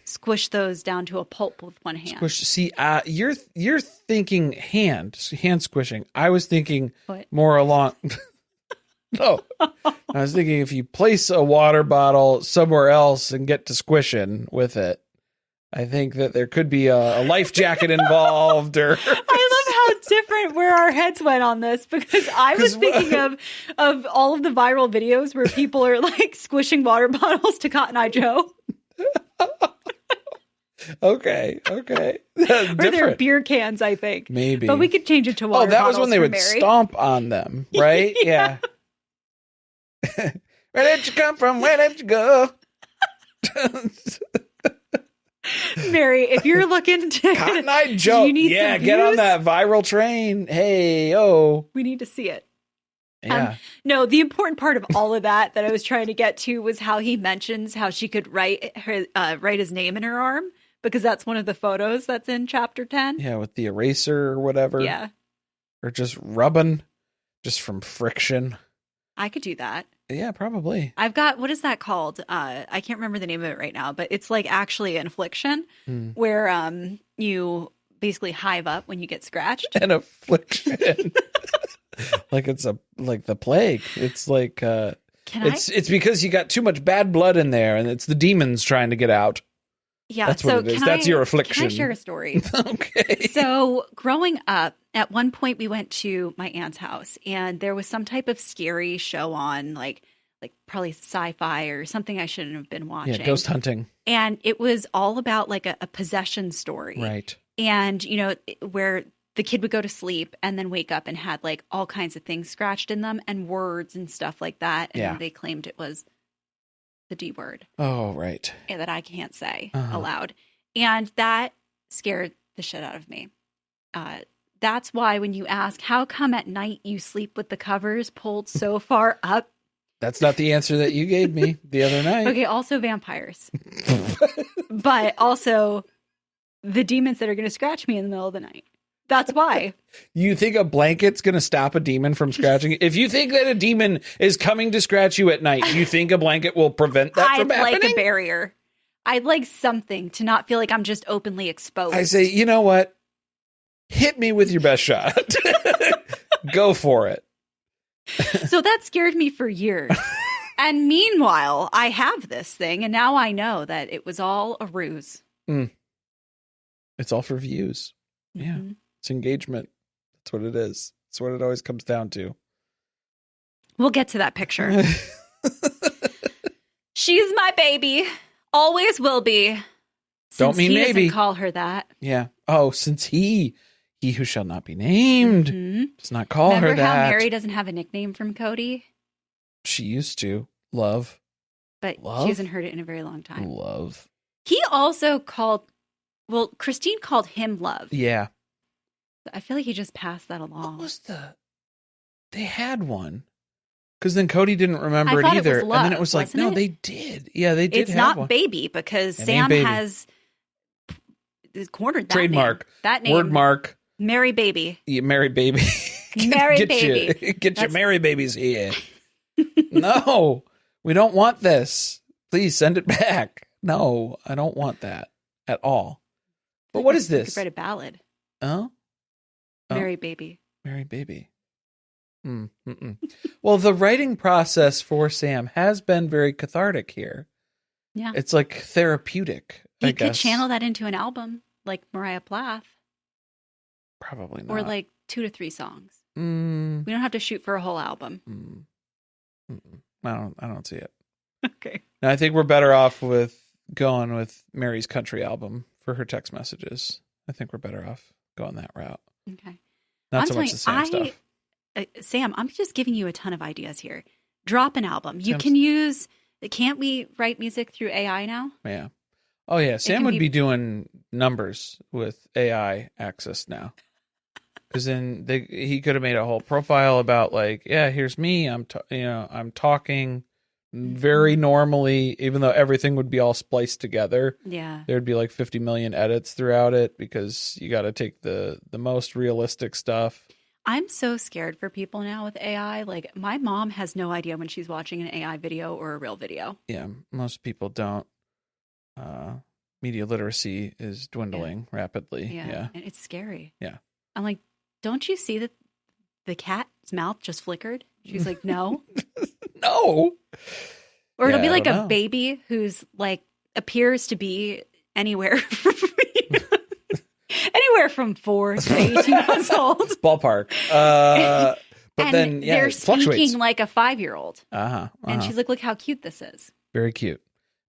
squish those down to a pulp with one hand. Squish. See, you're thinking hand squishing. I was thinking Foot. more along. No, I was thinking if you place a water bottle somewhere else and get to squishing with it, I think that there could be a life jacket involved. Or I love how different where our heads went on this, because I was thinking of all of the viral videos where people are like squishing water bottles to Cotton Eye Joe. Okay. Or they're beer cans, I think. Maybe. But we could change it to water Oh, that was bottles when they for would Mary. stomp on them, right? Yeah. Where did you come from? Where did you go? Mary, if you're looking to Cotton Eye Joe. you need Yeah, some get on views? that viral train. Hey, oh. We need to see it. Yeah. No, the important part of all of that I was trying to get to was how he mentions how she could write his name in her arm, because that's one of the photos that's in chapter 10. Yeah, with the eraser or whatever. Yeah, Or just rubbing, just from friction. I could do that. Yeah, probably. I've got, what is that called? I can't remember the name of it right now, but it's like actually an affliction where you basically hive up when you get scratched. An affliction. Like it's like the plague. It's like it's because you got too much bad blood in there, and it's the demons trying to get out. Yeah, that's what it is. That's your affliction. Can I share a story? Okay. So growing up, at one point we went to my aunt's house, and there was some type of scary show on, like probably sci-fi or something I shouldn't have been watching. Yeah, ghost hunting. And it was all about like a possession story. Right. And, where the kid would go to sleep and then wake up and had like all kinds of things scratched in them and words and stuff like that. And they claimed it was the D word. Oh, right. That I can't say aloud. And that scared the shit out of me. That's why when you ask, how come at night you sleep with the covers pulled so far up? That's not the answer that you gave me the other night. Okay, also vampires. But also the demons that are going to scratch me in the middle of the night. That's why. You think a blanket's going to stop a demon from scratching? If you think that a demon is coming to scratch you at night, you think a blanket will prevent that from happening? I'd like a barrier. I'd like something to not feel like I'm just openly exposed. I say, you know what? Hit me with your best shot. Go for it. So that scared me for years. And meanwhile, I have this thing, and now I know that it was all a ruse. It's all for views. Yeah. It's engagement. That's what it is. That's what it always comes down to. We'll get to that picture. She's my baby. Always will be. Don't mean he maybe. Doesn't call her that. Yeah. Oh, since he who shall not be named does not call Remember her that. how Mary doesn't have a nickname from Cody? She used to. Love. But Love? she hasn't heard it in a very long time. Love. He also Christine called him Love. Yeah. I feel like he just passed that along. What was they had one. Because then Cody didn't remember it thought it either. was Love, and then it was like, wasn't no, it? they did. Yeah, they did It's have not one. baby, because It ain't Sam baby. has cornered that Trademark. name. That name. Word mark. Mary Baby. Yeah, Mary Baby. Mary get Baby. Get your Mary Babies here. No, we don't want this. Please send it back. No, I don't want that at all. But what is You this? could write a ballad. Oh? Mary Baby. Mary Baby. Well, the writing process for Sam has been very cathartic here. Yeah. It's like therapeutic. He I could guess. channel that into an album like Mariah Plath. Probably not. Or like 2 to 3 songs. We Mm, don't have to shoot for a whole album. I don't see it. Okay. No, I think we're better off with going with Mary's country album for her text messages. I think we're better off going that route. Okay. Not I'm so telling much the Sam you, stuff. Sam, I'm just giving you a ton of ideas here. drop an album. You can use, can't we write music through AI now? Yeah. Oh, yeah. Sam would be doing numbers with AI access now. Because then he could have made a whole profile about like, yeah, here's me. I'm talking very normally, even though everything would be all spliced together. Yeah. There'd be like 50 million edits throughout it because you got to take the most realistic stuff. I'm so scared for people now with AI. Like my mom has no idea when she's watching an AI video or a real video. Yeah, most people don't. Media literacy is dwindling rapidly. Yeah. And it's scary. Yeah. I'm like, don't you see that the cat's mouth just flickered? She's like, no. No. Or it'll be like a baby who's like appears to be anywhere from 4 to 18 months old. Ballpark. But and then they're it fluctuates. speaking like a 5-year-old. And she's like, look how cute this is. Very cute.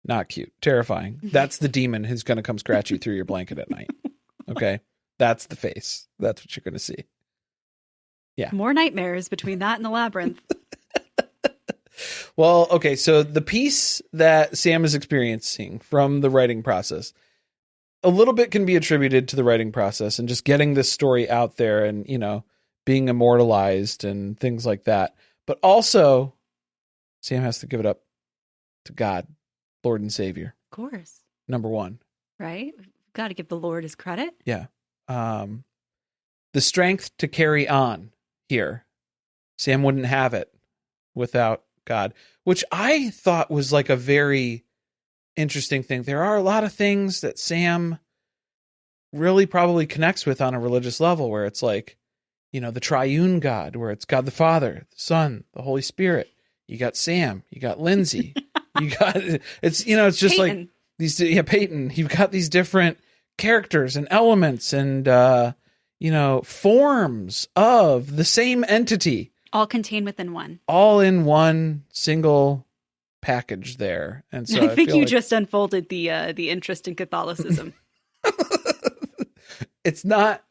Not cute. Terrifying. That's the demon who's going to come scratch you through your blanket at night. Okay? That's the face. That's what you're going to see. Yeah. More nightmares between that and the labyrinth. Well, okay. So the piece that Sam is experiencing from the writing process, a little bit can be attributed to the writing process and just getting this story out there and, being immortalized and things like that. But also, Sam has to give it up to God, Lord and Savior. Of course. Number one. Right? We've got to give the Lord his credit. Yeah. The strength to carry on here. Sam wouldn't have it without God, which I thought was like a very interesting thing. There are a lot of things that Sam really probably connects with on a religious level where it's like, the triune God, where it's God the Father, the Son, the Holy Spirit. You got Sam, you got Lindsay, you got, it's just Peyton. Like these, Peyton, you've got these different characters and elements and, forms of the same entity. All contained within one. All in one single package there. And so I think you just unfolded the interest in Catholicism. It's not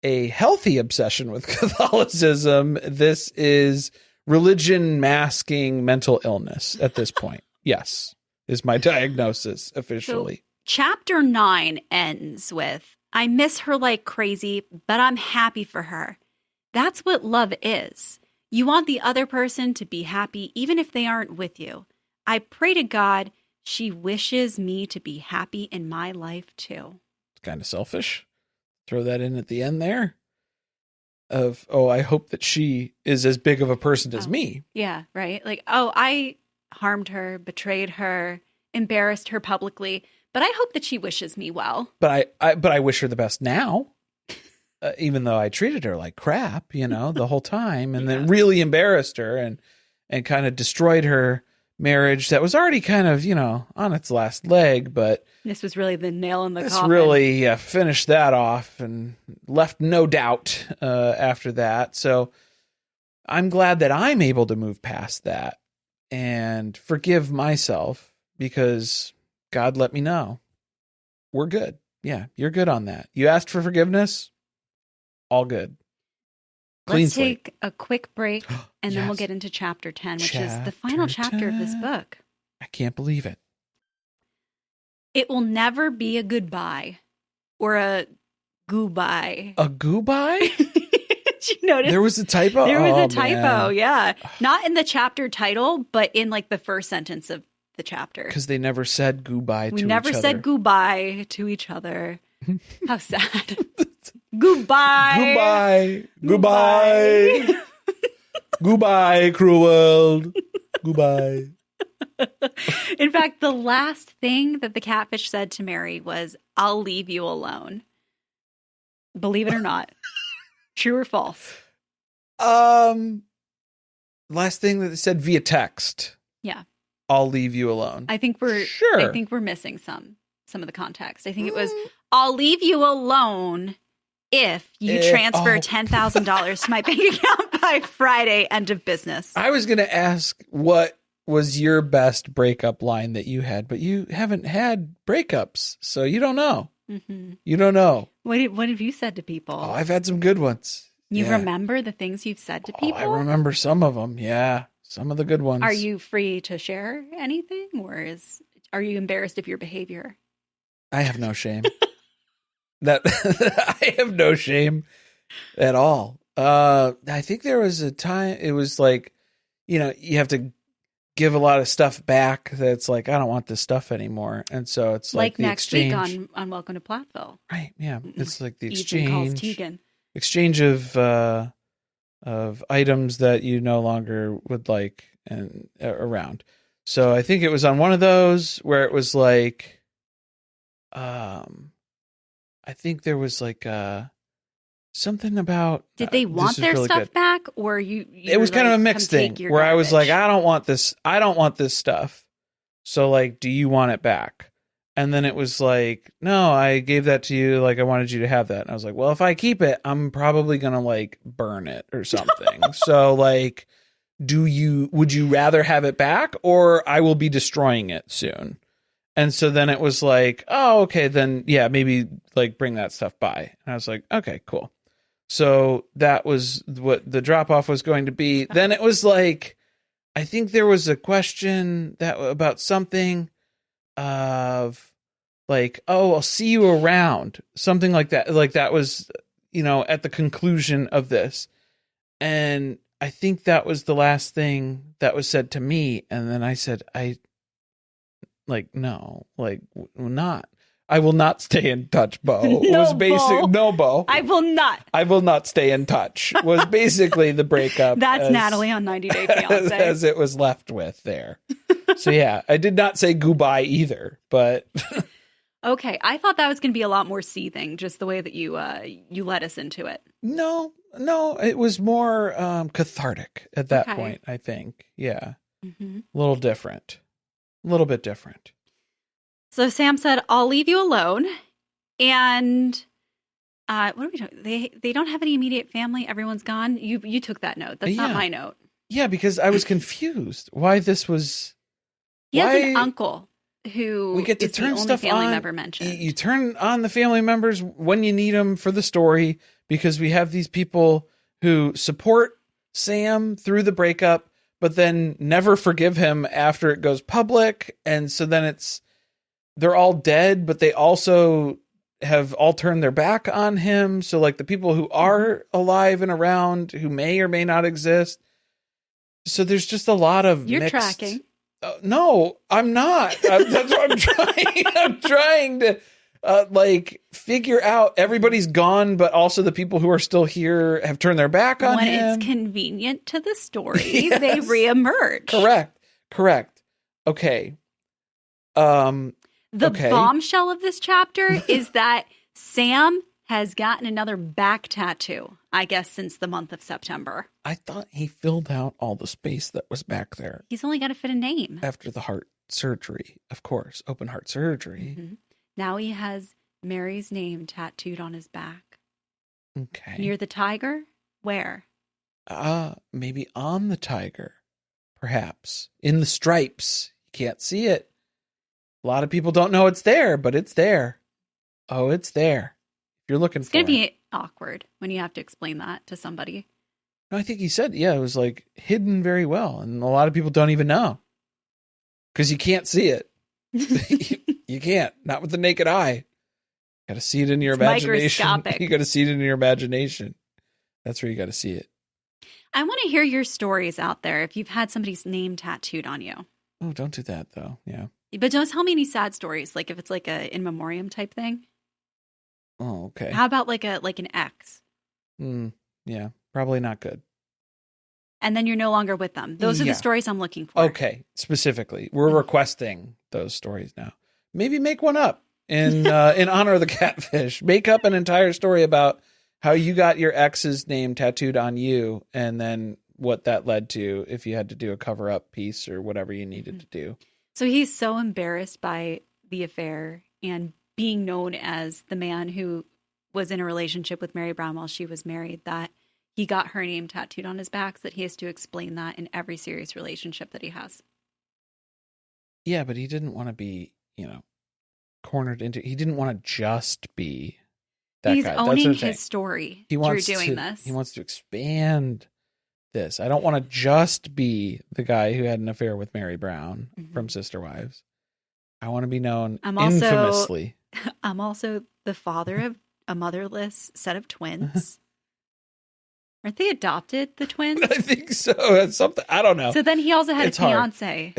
a healthy obsession with Catholicism. This is religion masking mental illness at this point. Yes, is my diagnosis officially. So, chapter 9 ends with, I miss her like crazy, but I'm happy for her. That's what love is. You want the other person to be happy even if they aren't with you. I pray to God she wishes me to be happy in my life too. It's kind of selfish. Throw that in at the end there. I hope that she is as big of a person as me. Yeah, right. Like, I harmed her, betrayed her, embarrassed her publicly, but I hope that she wishes me well. But I wish her the best now. Even though I treated her like crap, the whole time, and then really embarrassed her and kind of destroyed her marriage that was already kind of, on its last leg. But this was really the nail in the coffin. This really finished that off and left no doubt after that. So I'm glad that I'm able to move past that and forgive myself because God let me know we're good. Yeah, you're good on that. You asked for forgiveness. All good. Clean Let's slate. take a quick break and then we'll get into chapter 10, which is the final chapter of this book. I can't believe it. It will never be a goodbye or a goodbye. A goodbye? Did you notice? There was a typo? There was a typo, man. yeah. Not in the chapter title, but in like the first sentence of the chapter. Because they never said goodbye to each other. We never said goodbye to each other. How sad. Goodbye. Goodbye. Goodbye, cruel world. Goodbye. In fact, the last thing that the catfish said to Mary was, I'll leave you alone. Believe it or not. True or false? Last thing that they said via text. Yeah. I'll leave you alone. I think we're missing some of the context. I think it was, I'll leave you alone if you transfer $10,000 to my bank account by Friday, end of business. I was going to ask what was your best breakup line that you had, but you haven't had breakups, so you don't know. Mm-hmm. You don't know. What have you said to people? Oh, I've had some good ones. You remember the things you've said to people? I remember some of them. Yeah. Some of the good ones. Are you free to share anything, or are you embarrassed of your behavior? I have no shame. That I have no shame at all. I think there was a time it was like, you have to give a lot of stuff back that's like, I don't want this stuff anymore. And so it's like the next exchange. week on Welcome to Plathville. Right. Yeah. It's like the Ethan calls exchange. Tegan. Exchange of items that you no longer would like and around. So I think it was on one of those where it was like, I think there was like something about. Did they want their really stuff good. back, or you It was kind of a mixed thing where I was like, I don't want this. I don't want this stuff. So like, do you want it back? And then it was like, no, I gave that to you. Like, I wanted you to have that. And I was like, well, if I keep it, I'm probably going to like burn it or something. So like, would you rather have it back, or I will be destroying it soon? And so then it was like, oh, okay, then yeah, maybe like bring that stuff by. And I was like, okay, cool. So that was what the drop off was going to be. Then it was like, I think there was a question about something of like, oh, I'll see you around, something like that. Like that was, at the conclusion of this. And I think that was the last thing that was said to me. And then I said, no, not. I will not stay in touch, Bo. No, Bo. I will not. I will not stay in touch. Was basically the breakup. That's Natalie on 90 Day Fiancé. As it was left with there. So yeah, I did not say goodbye either, but. Okay, I thought that was going to be a lot more seething, just the way that you led us into it. No, it was more cathartic at that point, I think. Yeah, a little bit different. So Sam said, I'll leave you alone. And what are we doing? They don't have any immediate family. Everyone's gone. You took that note. That's not my note. Yeah, because I was confused why this was. He has an uncle who we get to turn the only stuff family on. member mentioned. You turn on the family members when you need them for the story, because we have these people who support Sam through the breakup, but then never forgive him after it goes public. And so then they're all dead, but they also have all turned their back on him. So like the people who are alive and around, who may or may not exist. So there's just a lot of You're tracking. No, I'm not. That's what I'm trying. I'm trying to figure out. Everybody's gone, but also the people who are still here have turned their back on him. When it's convenient to the story, yes. They reemerge. Correct. Okay. The bombshell of this chapter is that Sam has gotten another back tattoo, I guess, since the month of September. I thought he filled out all the space that was back there. He's only got to fit a name. After the heart surgery, of course, open heart surgery. Mm-hmm. Now he has Mary's name tattooed on his back. Okay. Near the tiger? Where? Maybe on the tiger. Perhaps. In the stripes. You can't see it. A lot of people don't know it's there, but it's there. Oh, it's there. If you're looking for it. It's going to be awkward when you have to explain that to somebody. No, I think he said, it was like hidden very well. And a lot of people don't even know. Because you can't see it. You can't. Not with the naked eye. You got to see it in your imagination. Microscopic. You got to see it in your imagination. That's where you got to see it. I want to hear your stories out there if you've had somebody's name tattooed on you. Oh, don't do that, though. Yeah. But don't tell me any sad stories, like if it's like a in memoriam type thing. Oh, okay. How about like an X? Yeah, probably not good. And then you're no longer with them. Those are the stories I'm looking for. Okay, specifically, we're requesting those stories now. Maybe make one up in honor of the catfish. Make up an entire story about how you got your ex's name tattooed on you, and then what that led to if you had to do a cover-up piece or whatever you needed to do. So he's so embarrassed by the affair and being known as the man who was in a relationship with Mary Brown while she was married that he got her name tattooed on his back, so that he has to explain that in every serious relationship that he has. Yeah, but he didn't want to be, cornered into. He didn't want to just be that He's guy. owning his story through doing this. He wants to expand this. I don't want to just be the guy who had an affair with Mary Brown from Sister Wives. I want to be known infamously. I'm also the father of a motherless set of twins. Aren't they adopted, the twins? I think so. That's something. I don't know. So then he also had It's a hard. fiance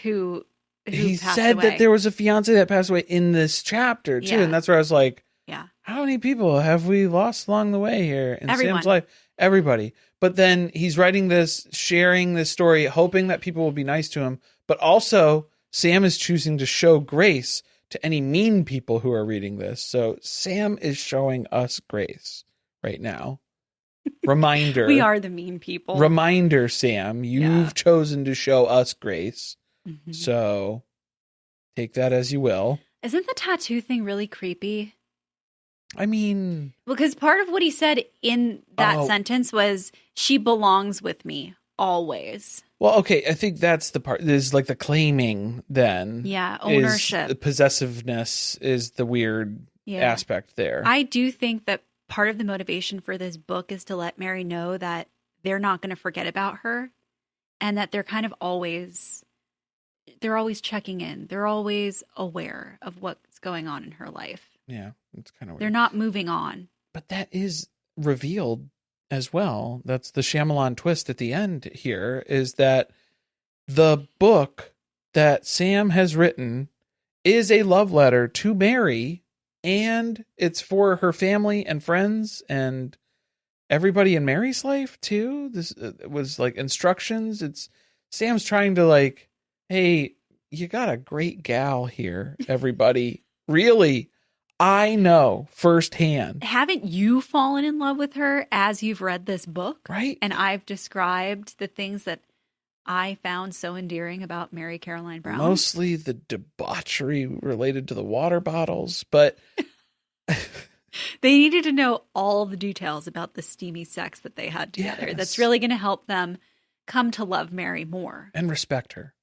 who he passed said away. that there was a fiance that passed away in this chapter too, Yeah. and that's where I was like, Yeah. how many people have we lost along the way here in Everyone. Sam's life? Everybody. But then he's writing this, sharing this story, hoping that people will be nice to him. But also, Sam is choosing to show grace to any mean people who are reading this. So Sam is showing us grace right now. Reminder. We are the mean people. Reminder, Sam, you've chosen to show us grace. Mhm. So take that as you will. Isn't the tattoo thing really creepy? I mean, Because part of what he said in that sentence was, she belongs with me always. well, okay, I think that's the part. There's like the claiming then. Yeah, The ownership. possessiveness is the weird aspect there. I do think that part of the motivation for this book is to let Mary know that they're not going to forget about her, and that they're kind of always checking in. They're always aware of what's going on in her life. Yeah, it's kind of weird. They're not moving on. But that is revealed as well. That's the Shyamalan twist at the end here, is that the book that Sam has written is a love letter to Mary, and it's for her family and friends and everybody in Mary's life too. This was like instructions. It's Sam's trying to like, hey, you got a great gal here, everybody. Really, I know firsthand. Haven't you fallen in love with her as you've read this book? Right. And I've described the things that I found so endearing about Mary Caroline Brown. Mostly the debauchery related to the water bottles, but they needed to know all the details about the steamy sex that they had together. Yes. That's really going to help them come to love Mary more. and respect her.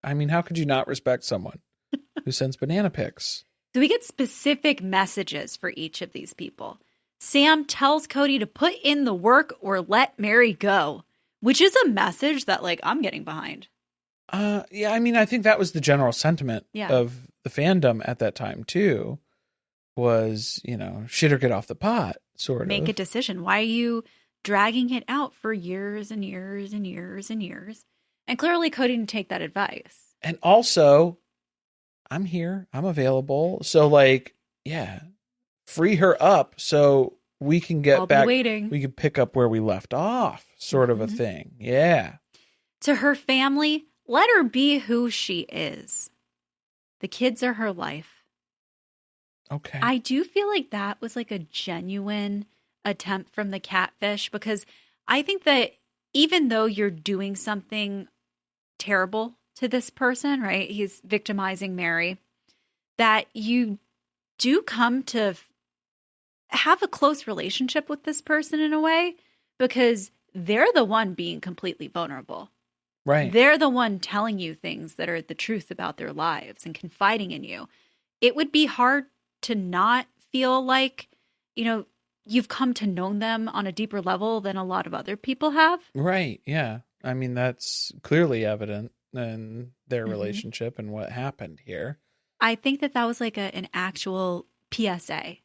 I mean, how could you not respect someone who sends banana pics? So we get specific messages for each of these people. Sam tells Cody to put in the work or let Mary go, which is a message that, like, I'm getting behind. Yeah, I mean, I think that was the general sentiment of the fandom at that time too, was, you know, shit or get off the pot, sort of. Make a decision. Why are you dragging it out for years and years and years and years? And clearly Cody didn't take that advice. And also, I'm here, I'm available. So like, yeah, free her up so we can get I'll back. be waiting. We can pick up where we left off, sort of a thing. Yeah. To her family, let her be who she is. The kids are her life. Okay. I do feel like that was like a genuine attempt from the catfish, because I think that even though you're doing something terrible to this person, right? He's victimizing Mary, that you do come to have a close relationship with this person in a way, because they're the one being completely vulnerable. Right. They're the one telling you things that are the truth about their lives and confiding in you. It would be hard to not feel like, you know, you've come to know them on a deeper level than a lot of other people have. Right. Yeah. I mean, that's clearly evident in their relationship and what happened here. I think that was like an actual PSA.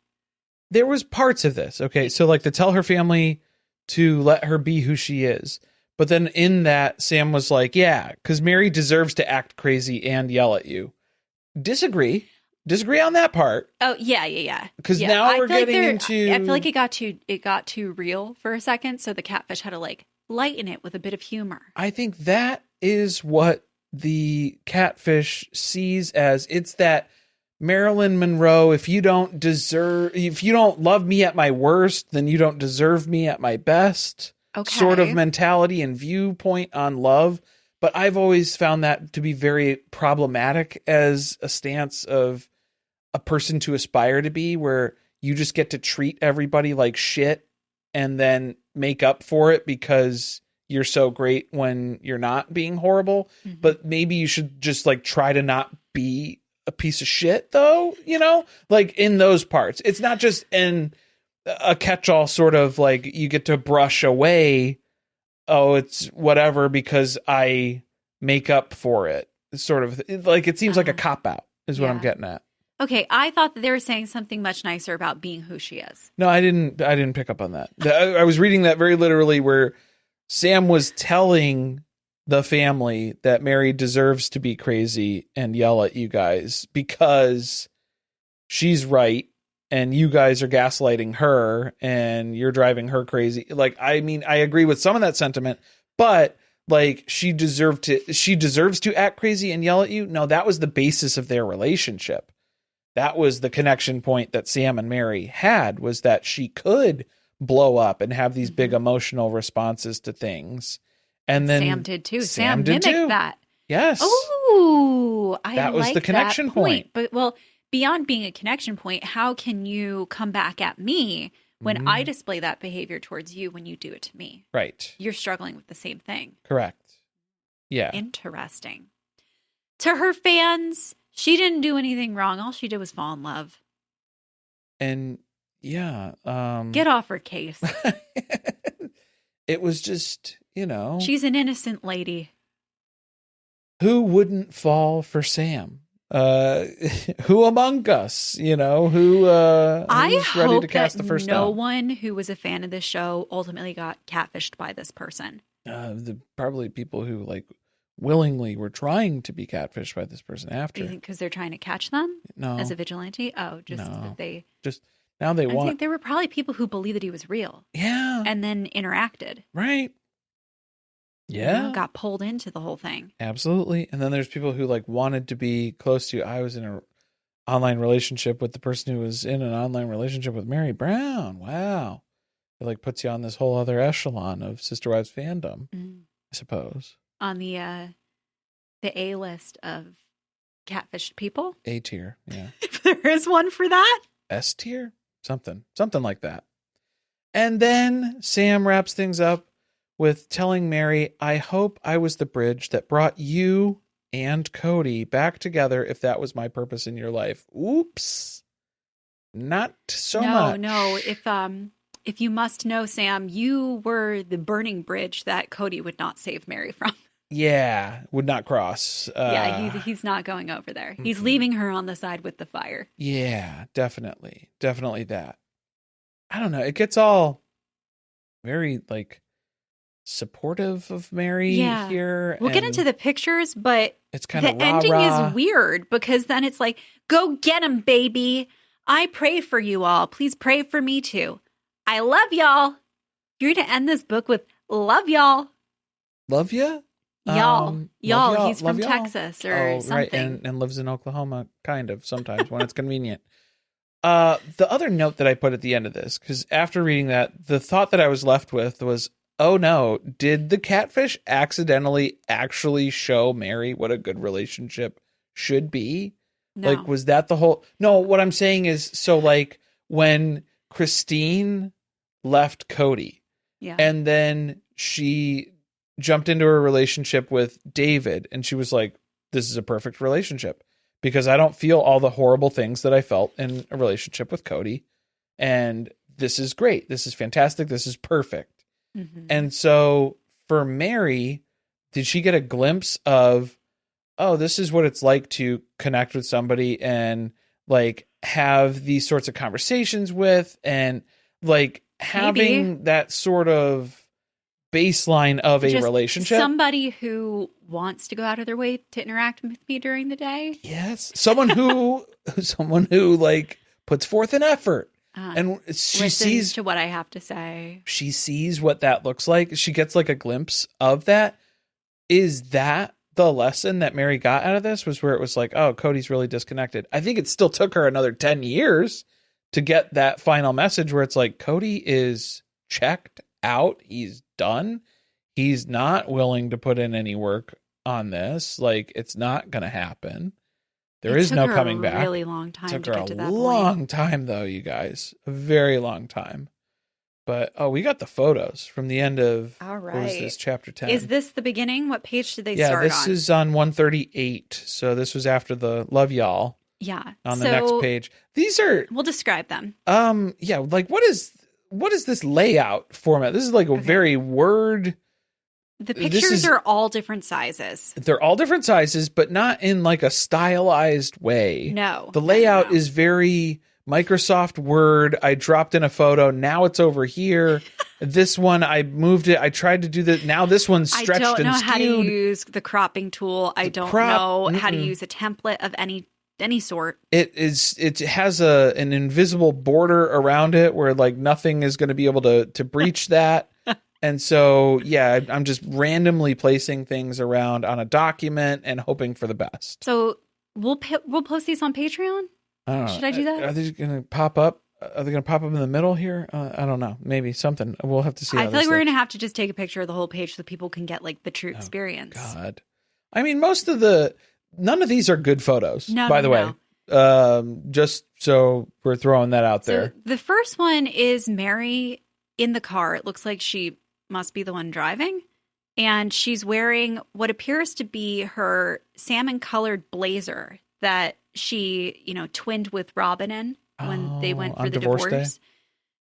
There was parts of this. Okay. So like to tell her family to let her be who she is. But then in that, Sam was like, yeah, because Mary deserves to act crazy and yell at you. Disagree on that part. Oh, yeah. Because now we're getting into... I feel like it got too real for a second. So the catfish had to like lighten it with a bit of humor. I think that is what the catfish sees as, it's that Marilyn Monroe, if you don't love me at my worst, then you don't deserve me at my best. Okay. Sort of mentality and viewpoint on love. But I've always found that to be very problematic as a stance of a person to aspire to be, where you just get to treat everybody like shit and then make up for it because you're so great when you're not being horrible. But maybe you should just like try to not be a piece of shit though, you know, like in those parts. It's not just in a catch-all sort of like you get to brush away oh, it's whatever because I make up for it. Sort of like it seems like a cop out is what I'm getting at. Okay, I thought that they were saying something much nicer about being who she is. No, I didn't pick up on that. I was reading that very literally where Sam was telling the family that Mary deserves to be crazy and yell at you guys because she's right and you guys are gaslighting her and you're driving her crazy. Like, I mean, I agree with some of that sentiment, but like she deserves to act crazy and yell at you. No, that was the basis of their relationship. That was the connection point that Sam and Mary had, was that she could blow up and have these big emotional responses to things. And then Sam did too. Sam mimicked did too. that. Yes. Oh, that was the connection point. But well, beyond being a connection point, how can you come back at me when I display that behavior towards you when you do it to me? Right. You're struggling with the same thing. Correct. Yeah. Interesting. To her fans, she didn't do anything wrong. All she did was fall in love. And yeah. Get off her case. It was just, She's an innocent lady. Who wouldn't fall for Sam? Who among us, who's ready to cast the first stone? No one who was a fan of this show ultimately got catfished by this person. Probably people who willingly were trying to be catfished by this person after. Do you think because they're trying to catch them? No. As a vigilante? Oh, just No. that they... Just now they I want... think there were probably people who believed that he was real. Yeah. And then interacted. Right. Yeah. Got pulled into the whole thing. Absolutely. And then there's people who wanted to be close to you. I was in an online relationship with the person who was in an online relationship with Mary Brown. Wow. It puts you on this whole other echelon of Sister Wives fandom, I suppose. On the A list of catfished people. A tier, yeah. If there is one for that. S tier? Something like that. And then Sam wraps things up with telling Mary, I hope I was the bridge that brought you and Cody back together if that was my purpose in your life. Oops. Not so much. No. If you must know, Sam, you were the burning bridge that Cody would not save Mary from. Yeah, would not cross. He's not going over there. He's leaving her on the side with the fire. Yeah, definitely. Definitely that. I don't know. It gets all very supportive of Mary here. We'll get into the pictures, but it's kind of the ending is weird because then it's go get him, baby. I pray for you all. Please pray for me too. I love y'all. You're going to end this book with love y'all. Love ya? Y'all. He's from y'all. Texas or something. Right, and lives in Oklahoma, kind of, sometimes when it's convenient. The other note that I put at the end of this, because after reading that, the thought that I was left with was, oh no, did the catfish accidentally actually show Mary what a good relationship should be? No. Was that the whole... No, what I'm saying is, so when Christine left Cody, and then she jumped into a relationship with David, and she was like, this is a perfect relationship because I don't feel all the horrible things that I felt in a relationship with Cody, and this is great, this is fantastic, this is perfect. And so for Mary, did she get a glimpse of, oh, this is what it's like to connect with somebody and have these sorts of conversations with, and having that sort of baseline of a relationship. Somebody who wants to go out of their way to interact with me during the day. Yes. Someone who puts forth an effort. And she sees to what I have to say. She sees what that looks like. She gets a glimpse of that. Is that the lesson that Mary got out of this? Was where it was oh, Cody's really disconnected. I think it still took her another 10 years to get that final message where it's Cody is checked out. He's done. He's not willing to put in any work on this. It's not going to happen. There is no coming back. It took her a really long time to get to that point. Long time, though, you guys. A very long time. But, we got the photos from the end of, all right. What was this, chapter 10? Is this the beginning? What page did they start on? Yeah, this is on 138. So this was after the Love Y'all. Yeah. On the next page. These are... We'll describe them. Yeah, what is this layout format? This is a very word The pictures are all different sizes. They're all different sizes, but not in like a stylized way. No. The layout is very Microsoft Word. I dropped in a photo. Now it's over here. This one, I moved it. I tried to do that. Now this one's stretched and skewed. I don't know how to use the cropping tool. I don't know how to use a template of any sort. It has an invisible border around it where like nothing is going to be able to breach that. And so, yeah, I'm just randomly placing things around on a document and hoping for the best. So we'll post these on Patreon? Should I do that? Are they going to pop up? Are they going to pop up in the middle here? I don't know. Maybe something. We'll have to see. I feel like we're going to have to just take a picture of the whole page so people can get like the true experience. God. I mean, none of these are good photos, by the way. Just so we're throwing that out there. So the first one is Mary in the car. It looks like she must be the one driving. And she's wearing what appears to be her salmon-colored blazer that she, twinned with Robin in when they went for the divorce.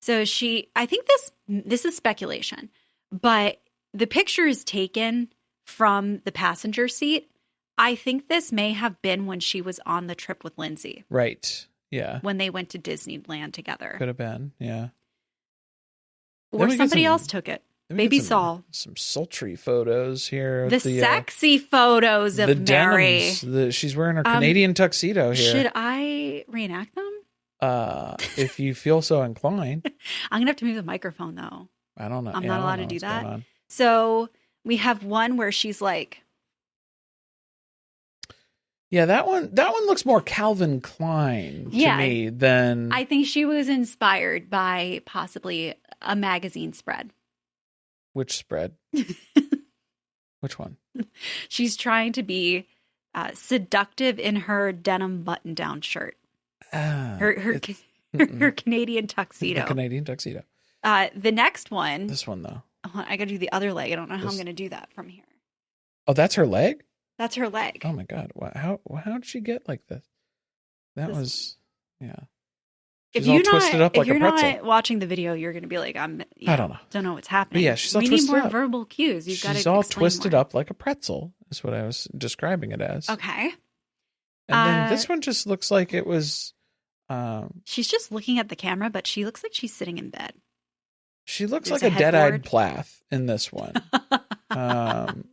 So I think this is speculation, but the picture is taken from the passenger seat. I think this may have been when she was on the trip with Lindsay. Right. Yeah. When they went to Disneyland together. Could have been. Yeah. Or somebody else took it. Maybe Saul. Some sultry photos here. The sexy photos of Mary. Denims. She's wearing her Canadian tuxedo here. Should I reenact them? If you feel so inclined. I'm going to have to move the microphone, though. I don't know. I'm not allowed to do that. So we have one where she's like. Yeah, that one looks more Calvin Klein to me than. I think she was inspired by possibly a magazine spread. Which spread? Which one? She's trying to be seductive in her denim button-down shirt. Her Canadian tuxedo. The Canadian tuxedo. The next one. This one, though. I got to do the other leg. I don't know how I'm going to do that from here. Oh, that's her leg? That's her leg. Oh, my God. How did she get like this? That was, yeah. She's all twisted up like a pretzel. If you're not watching the video, you're going to be like, I don't know what's happening. But yeah, she's all we twisted need more up. Verbal cues. She's all twisted up like a pretzel is what I was describing it as. Okay. And then this one just looks like it was. She's just looking at the camera, but she looks like she's sitting in bed. She looks like a dead-eyed Plath in this one.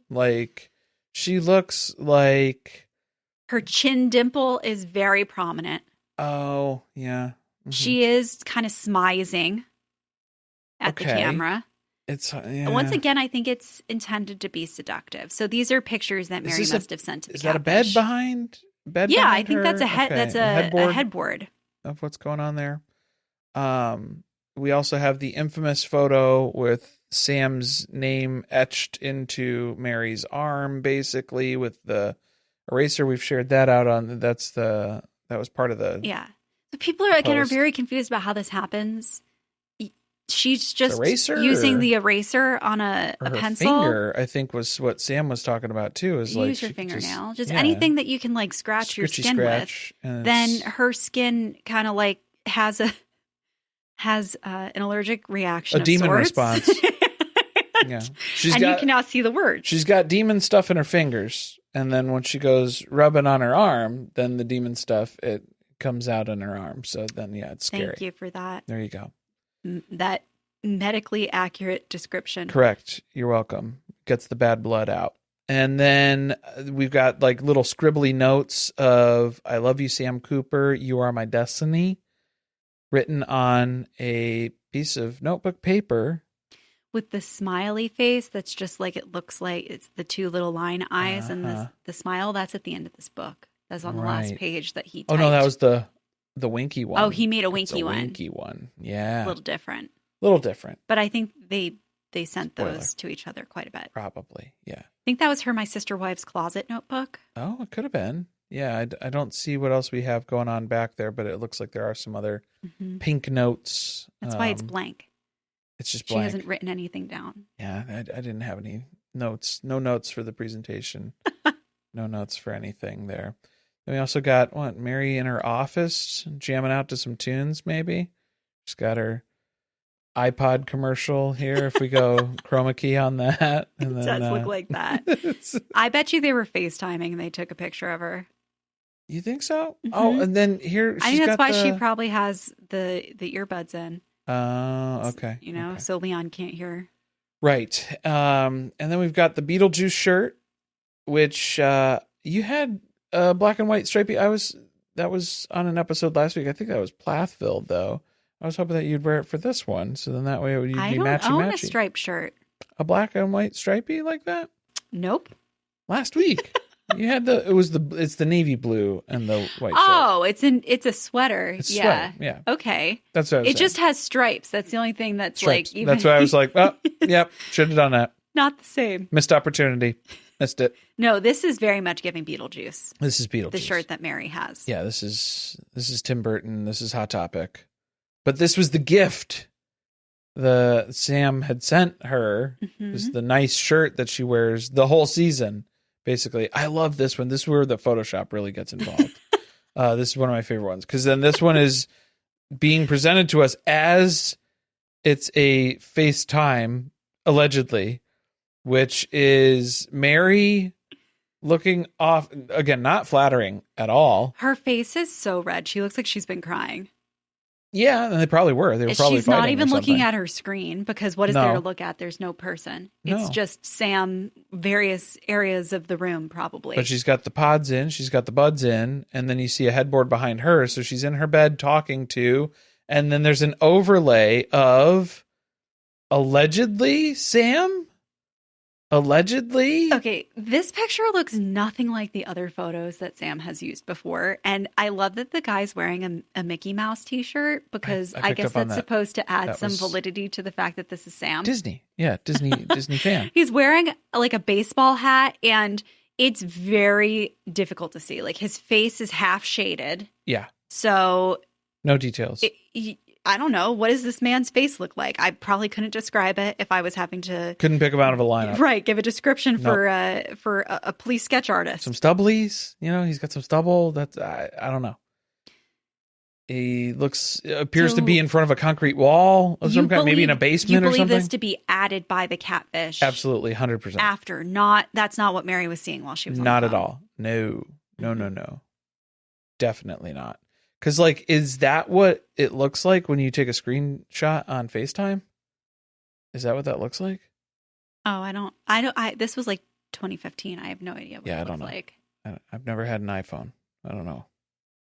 Like she looks like her chin dimple is very prominent. Oh, yeah. Mm-hmm. She is kind of smizing at the camera. It's once again, I think it's intended to be seductive. So these are pictures that Mary must have sent to the Is that a bed behind? Yeah, I think that's a head. Okay. That's a headboard of what's going on there. We also have the infamous photo with Sam's name etched into Mary's arm, basically with the eraser. We've shared that out on. That was part of the. Yeah. So people are very confused about how this happens. She's just using the eraser on a pencil. Finger, I think, was what Sam was talking about too. Is like use your fingernail, just anything that you can like scratch your skin with. Then her skin kind of like has an allergic reaction, a demon sorts. Response. Yeah, you can now see the word. She's got demon stuff in her fingers, and then when she goes rubbing on her arm, then the demon stuff it comes out in her arm. So then, it's scary. Thank you for that. There you go. That medically accurate description. Correct. You're welcome. Gets the bad blood out. And then we've got like little scribbly notes of "I love you, Sam Cooper. You are my destiny," written on a piece of notebook paper. With the smiley face that's just like it looks like it's the two little line eyes and the smile. That's at the end of this book. That's on the last page that he typed. Oh, no, that was the winky one. Oh, he made a winky one. Winky one. Yeah. A little different. But I think they sent those to each other quite a bit. Probably, yeah. I think that was her My Sister Wives Closet notebook. Oh, it could have been. Yeah, I don't see what else we have going on back there, but it looks like there are some other pink notes. That's why it's blank. It's just blank. She hasn't written anything down. Yeah, I didn't have any notes. No notes for the presentation. No notes for anything there. Then we also got, Mary in her office jamming out to some tunes, maybe? She's got her iPod commercial here if we go chroma key on that. And It then, does look like that. I bet you they were FaceTiming and they took a picture of her. You think so? Mhm. Oh, and then here I think that's why she probably has the earbuds in. Okay. You know, okay. so Leon can't hear. Right. And then we've got the Beetlejuice shirt, which you had black and white stripey. That was on an episode last week. I think that was Plathville, though. I was hoping that you'd wear it for this one, so then that way you'd be I don't matchy own matchy. a striped shirt. A black and white stripey like that? Nope. Last week. You had it's the navy blue and the white shirt. Oh, it's a sweater. It's a yeah. sweater, yeah. Okay. That's what I was saying. It just has stripes. That's the only thing that's Stripes. like even That's why I was like, oh, yep, should have done that. not the same. Missed opportunity. Missed it. No, this is very much giving Beetlejuice. This is Beetlejuice. The shirt that Mary has. Yeah, this is Tim Burton. This is Hot Topic. But this was the gift the Sam had sent her. Mhm. This is the nice shirt that she wears the whole season. Basically, I love this one. This is where the Photoshop really gets involved. This is one of my favorite ones because then this one is being presented to us as it's a FaceTime, allegedly, which is Mary looking off, again, not flattering at all. Her face is so red. She looks like she's been crying. Yeah, and they probably were. They were probably She's not fighting or even looking something. at her screen because what is No. there to look at? There's no person. No. It's just Sam, various areas of the room, probably. But she's got the pods in, she's got the buds in, and then you see a headboard behind her. So she's in her bed talking to, and then there's an overlay of allegedly Sam? Allegedly? Okay, this picture looks nothing like the other photos that Sam has used before. And I love that the guy's wearing a Mickey Mouse t-shirt because I I picked guess up on that's that. supposed to add That some was- validity to the fact that this is Sam. Disney. Yeah, Disney fan. He's wearing like a baseball hat and it's very difficult to see. Like his face is half shaded. Yeah, So no details. I don't know. What does this man's face look like? I probably couldn't describe it if I was having to Couldn't pick him out of a lineup. right give a description Nope. for a police sketch artist. Some stubblies, he's got some stubble. That's I don't know. He appears to be in front of a concrete wall of some kind, maybe in a basement you or something. believe this to be added by the catfish? Absolutely, 100%. After, that's not what Mary was seeing while she was on Not the at phone. all. No. Definitely not. Because, is that what it looks like when you take a screenshot on FaceTime? Is that what that looks like? Oh, this was like 2015. I have no idea what Yeah, it I don't looked know. like. I've never had an iPhone. I don't know.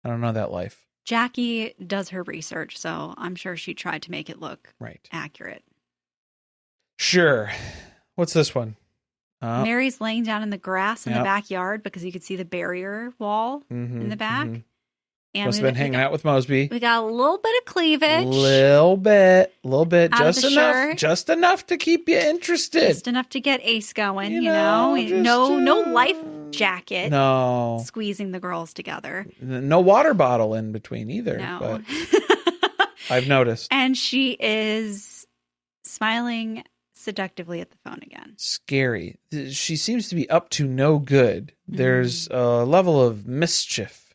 I don't know that life. Jackie does her research, so I'm sure she tried to make it look Right. accurate. Sure. What's this one? Mary's laying down in the grass in the Yep. backyard because you could see the barrier wall in the back. And Must have been hanging out with Mosby. We got a little bit of cleavage. Little bit, Out of just the enough, shirt. just enough to keep you interested. Just enough to get Ace going, You you know? know, just, No life jacket No, squeezing the girls together. no water bottle in between either. No. But I've noticed. And she is smiling seductively at the phone again. Scary. She seems to be up to no good. There's a level of mischief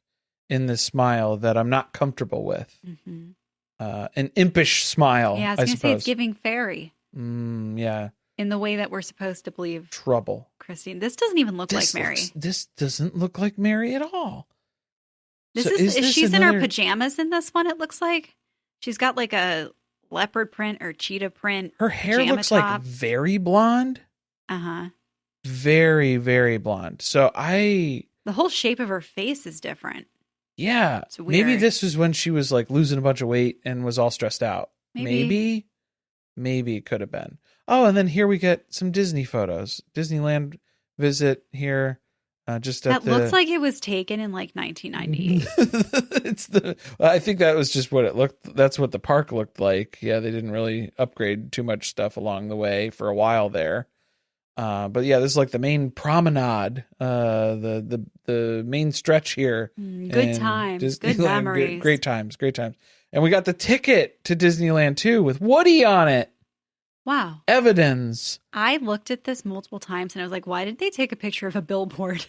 in this smile that I'm not comfortable with. Mm-hmm. An impish smile, Yeah, I was I going to say it's suppose. giving fairy Yeah, in the way that we're supposed to believe trouble. Christine. This doesn't even look like Mary. This doesn't look like Mary at all. This So is this she's in her another- pajamas in this one, it looks like. She's got like a leopard print or cheetah print. Her hair pajama looks top. like very blonde. Uh-huh. Very, very blonde. So The whole shape of her face is different. yeah, It's weird. maybe this was when she was like losing a bunch of weight and was all stressed out. Maybe. Maybe it could have been. Oh, and then here we get some Disney photos. Disneyland visit here. Just at That looks like it was taken in like 1998. I think that was just what it looked. That's what the park looked like. Yeah, they didn't really upgrade too much stuff along the way for a while there. But yeah, this is like the main promenade, the main stretch here. Good in times, good Disneyland. memories. Great times. And we got the ticket to Disneyland too with Woody on it. Wow. Evidence. I looked at this multiple times and I was like, why did they take a picture of a billboard?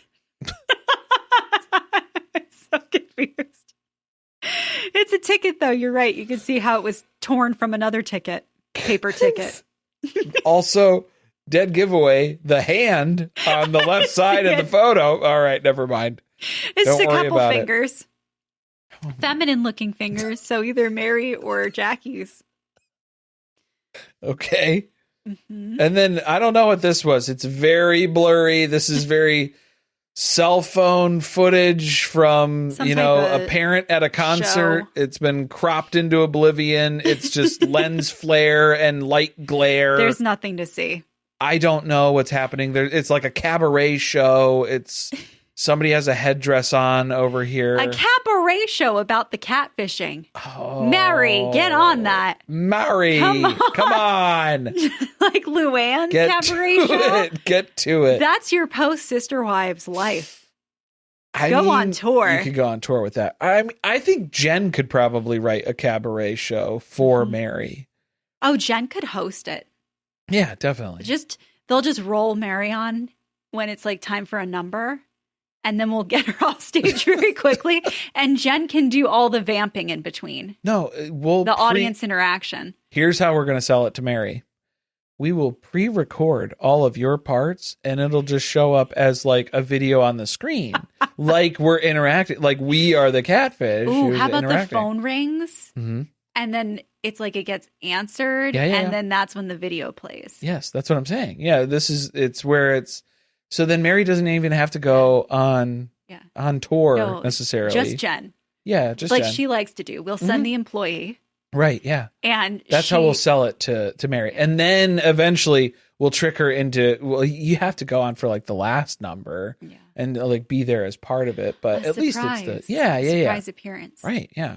I'm so confused. It's a ticket though. You're right. You can see how it was torn from another ticket. paper ticket. Also, dead giveaway, the hand on the left side of the photo. All right, never mind. It's Don't just a worry couple about fingers. Feminine looking fingers. So either Mary or Jackie's. Okay. Mm-hmm. And then I don't know what this was. It's very blurry. This is very cell phone footage from, Some you type know, of a parent at a concert. show. It's been cropped into oblivion. It's just lens flare and light glare. There's nothing to see. I don't know what's happening there. It's like a cabaret show. It's somebody has a headdress on over here. A cabaret show about the catfishing. Oh, Mary, get on that. Mary, come on. Like Luann's cabaret show. Get to it. That's your post Sister Wives life. I Go mean, on tour. You could go on tour with that. I think Jen could probably write a cabaret show for Mary. Oh, Jen could host it. Yeah, definitely. They'll just roll Mary on when it's like time for a number, and then we'll get her off stage very quickly, and Jen can do all the vamping in between. No, we'll audience interaction. Here's how we're going to sell it to Mary. We will pre-record all of your parts, and it'll just show up as like a video on the screen, like we're interacting, like we are the catfish. Ooh, how about the phone rings? Mm-hmm. And then it's like it gets answered, Yeah. and then that's when the video plays. Yes, that's what I'm saying. Yeah, it's where it's so then Mary doesn't even have to go on tour necessarily. Just Jen. Yeah, just like Jen. she likes to do. We'll send the employee. Right, yeah. And that's how we'll sell it to Mary. And then eventually we'll trick her into, well, you have to go on for like the last number and like be there as part of it. But at least it's the surprise appearance. Right, yeah.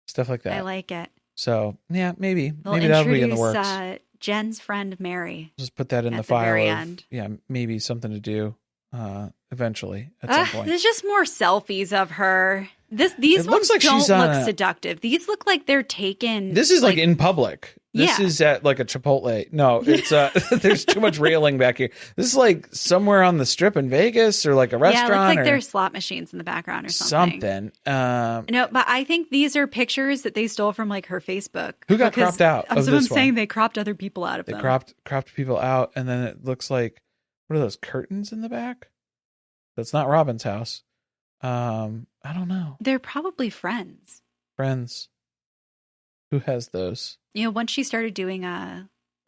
Stuff like that. I like it. So, yeah, maybe They'll that'll be in the works. Jen's friend Mary. Just put that in the file very of, end. Yeah, maybe something to do eventually at some point. There's just more selfies of her. These ones like don't she's on look seductive. These look like they're taken. This is like in public. This is at like a Chipotle. No, it's there's too much railing back here. This is like somewhere on the strip in Vegas or like a restaurant. Yeah, it looks like there's slot machines in the background or something. No, but I think these are pictures that they stole from like her Facebook. Who got cropped out of this one? I'm saying they cropped other people out of them. They cropped people out, and then it looks like, what are those curtains in the back? That's not Robin's house. I don't know. They're probably friends. Friends. Who has those? You know, once she started doing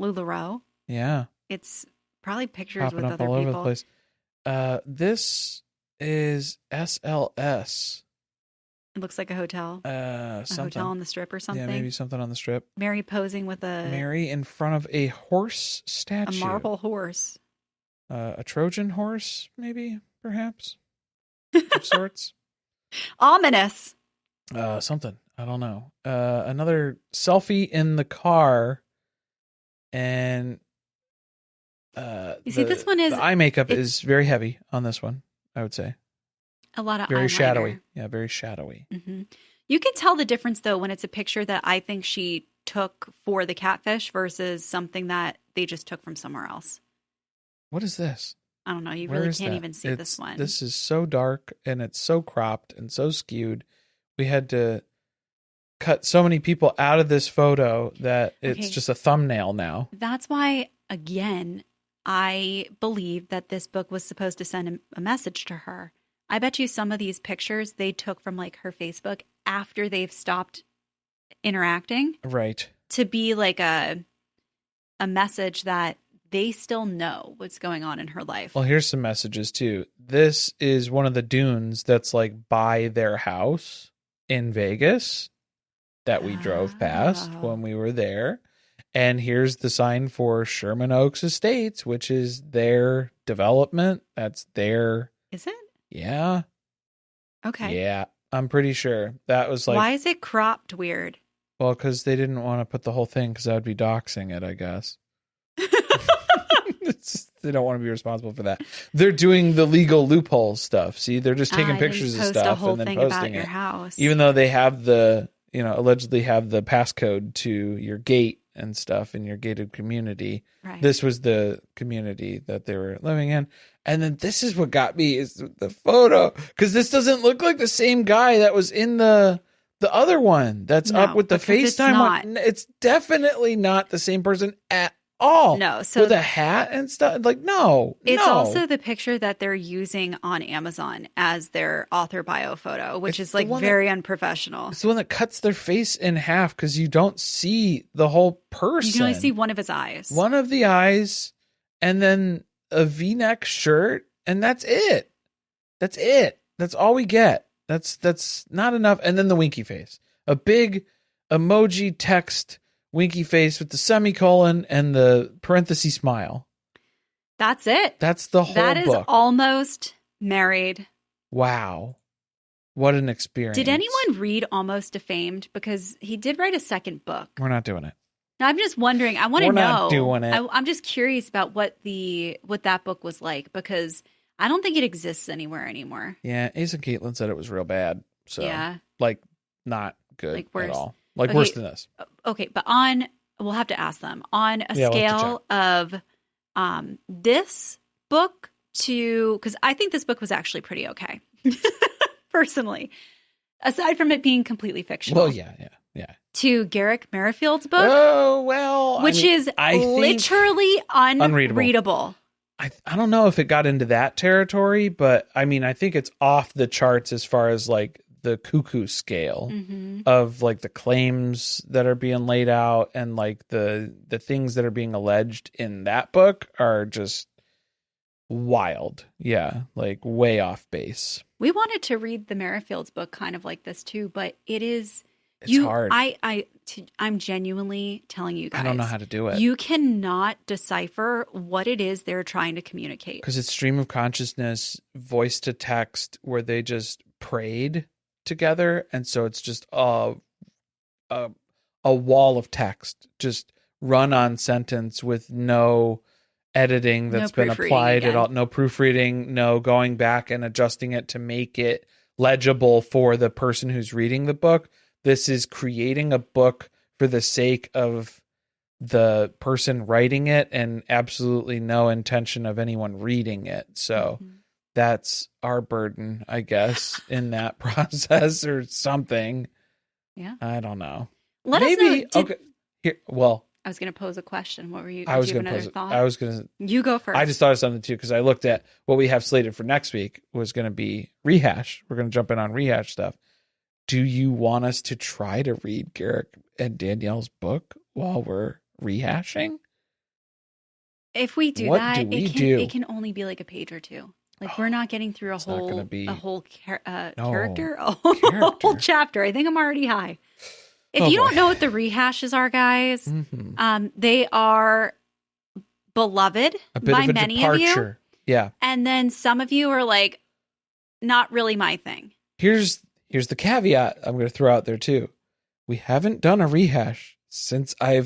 LuLaRoe, yeah, it's probably pictures popping with up other all people. over the place. This is SLS. It looks like a hotel. A hotel on the strip or something. Yeah, maybe something on the strip. Mary posing with Mary in front of a horse statue. A marble horse. A Trojan horse, maybe, perhaps, of sorts. Ominous. Something. I don't know. Another selfie in the car, and you see, this one is the eye makeup is very heavy on this one. I would say a lot of very eyeliner. shadowy. Yeah, very shadowy. Mm-hmm. You can tell the difference though when it's a picture that I think she took for the catfish versus something that they just took from somewhere else. What is this? I don't know. You really can't even see this one. This is so dark and it's so cropped and so skewed. We had to cut so many people out of this photo that it's just a thumbnail now. That's why, again, I believe that this book was supposed to send a message to her. I bet you some of these pictures they took from like her Facebook after they've stopped interacting. Right. To be like a message that they still know what's going on in her life. Well, here's some messages too. This is one of the dunes that's like by their house in Vegas that we drove past when we were there. And here's the sign for Sherman Oaks Estates, which is their development. That's their... Is it? Yeah. Okay. Yeah, I'm pretty sure. That was like... Why is it cropped weird? Well, because they didn't want to put the whole thing because that would be doxing it, I guess. They don't want to be responsible for that. They're doing the legal loophole stuff. See, they're just taking pictures of stuff and then posting it. House. Even though they have the, allegedly have the passcode to your gate and stuff in your gated community. Right. This was the community that they were living in. And then this is what got me is the photo, because this doesn't look like the same guy that was in the The other one that's up with the because it's FaceTime not. one. It's definitely not the same person at all. No, so with a hat and stuff. Like, no. it's no. also the picture that they're using on Amazon as their author bio photo, which It's is the like one very unprofessional. It's the one that cuts their face in half because you don't see the whole person. You can only see one of his eyes. One of the eyes, and then a V-neck shirt, and that's it. That's it. That's all we get. That's not enough. And then the winky face. A big emoji text winky face with the semicolon and the parenthesis smile. That's it. That's the whole That is book. almost Meri'ed. Wow. What an experience. Did anyone read Almost Defamed? Because he did write a second book. We're not doing it. Now, I'm just wondering. I want to We're know. not doing it. I'm just curious about what that book was like, because I don't think it exists anywhere anymore. Yeah, Ace and Caitlin said it was real bad. So, Yeah. like, not good Like worse. at all. Like, Okay. worse than this. Okay, but we'll have to ask them on a Yeah, we'll have to scale of this book to, because I think this book was actually pretty okay, personally, aside from it being completely fictional. Well, yeah. To Garrick Merrifield's book, Oh, well. which is I think literally unreadable. I don't know if it got into that territory, but I mean, I think it's off the charts as far as like the cuckoo scale of like the claims that are being laid out, and like the things that are being alleged in that book are just wild. Yeah, like way off base. We wanted to read the Merrifield's book kind of like this too, but it is It's hard. I'm genuinely telling you guys. I don't know how to do it. You cannot decipher what it is they're trying to communicate. Because it's stream of consciousness, voice to text, where they just prayed together, and so it's just a wall of text, just run on sentence with no editing that's been applied at all, no proofreading, no going back and adjusting it to make it legible for the person who's reading the book. This is creating a book for the sake of the person writing it and absolutely no intention of anyone reading it. So that's our burden, I guess, in that process or something. Yeah. I don't know. Let us know. Okay. Here, well, I was going to pose a question. What were you? I was going going to to thought? I was going to. You go first. I just thought of something too, because I looked at what we have slated for next week was going to be rehash. We're going to jump in on rehash stuff. Do you want us to try to read Garrick and Danielle's book while we're rehashing? If we do What that, do we do? it can only be like a page or two. Like we're not getting through a whole character, a whole chapter. I think I'm already high. If you don't know what the rehashes are, guys, they are beloved by many of you. Yeah. And then some of you are like, not really my thing. Here's the caveat I'm going to throw out there too. We haven't done a rehash since I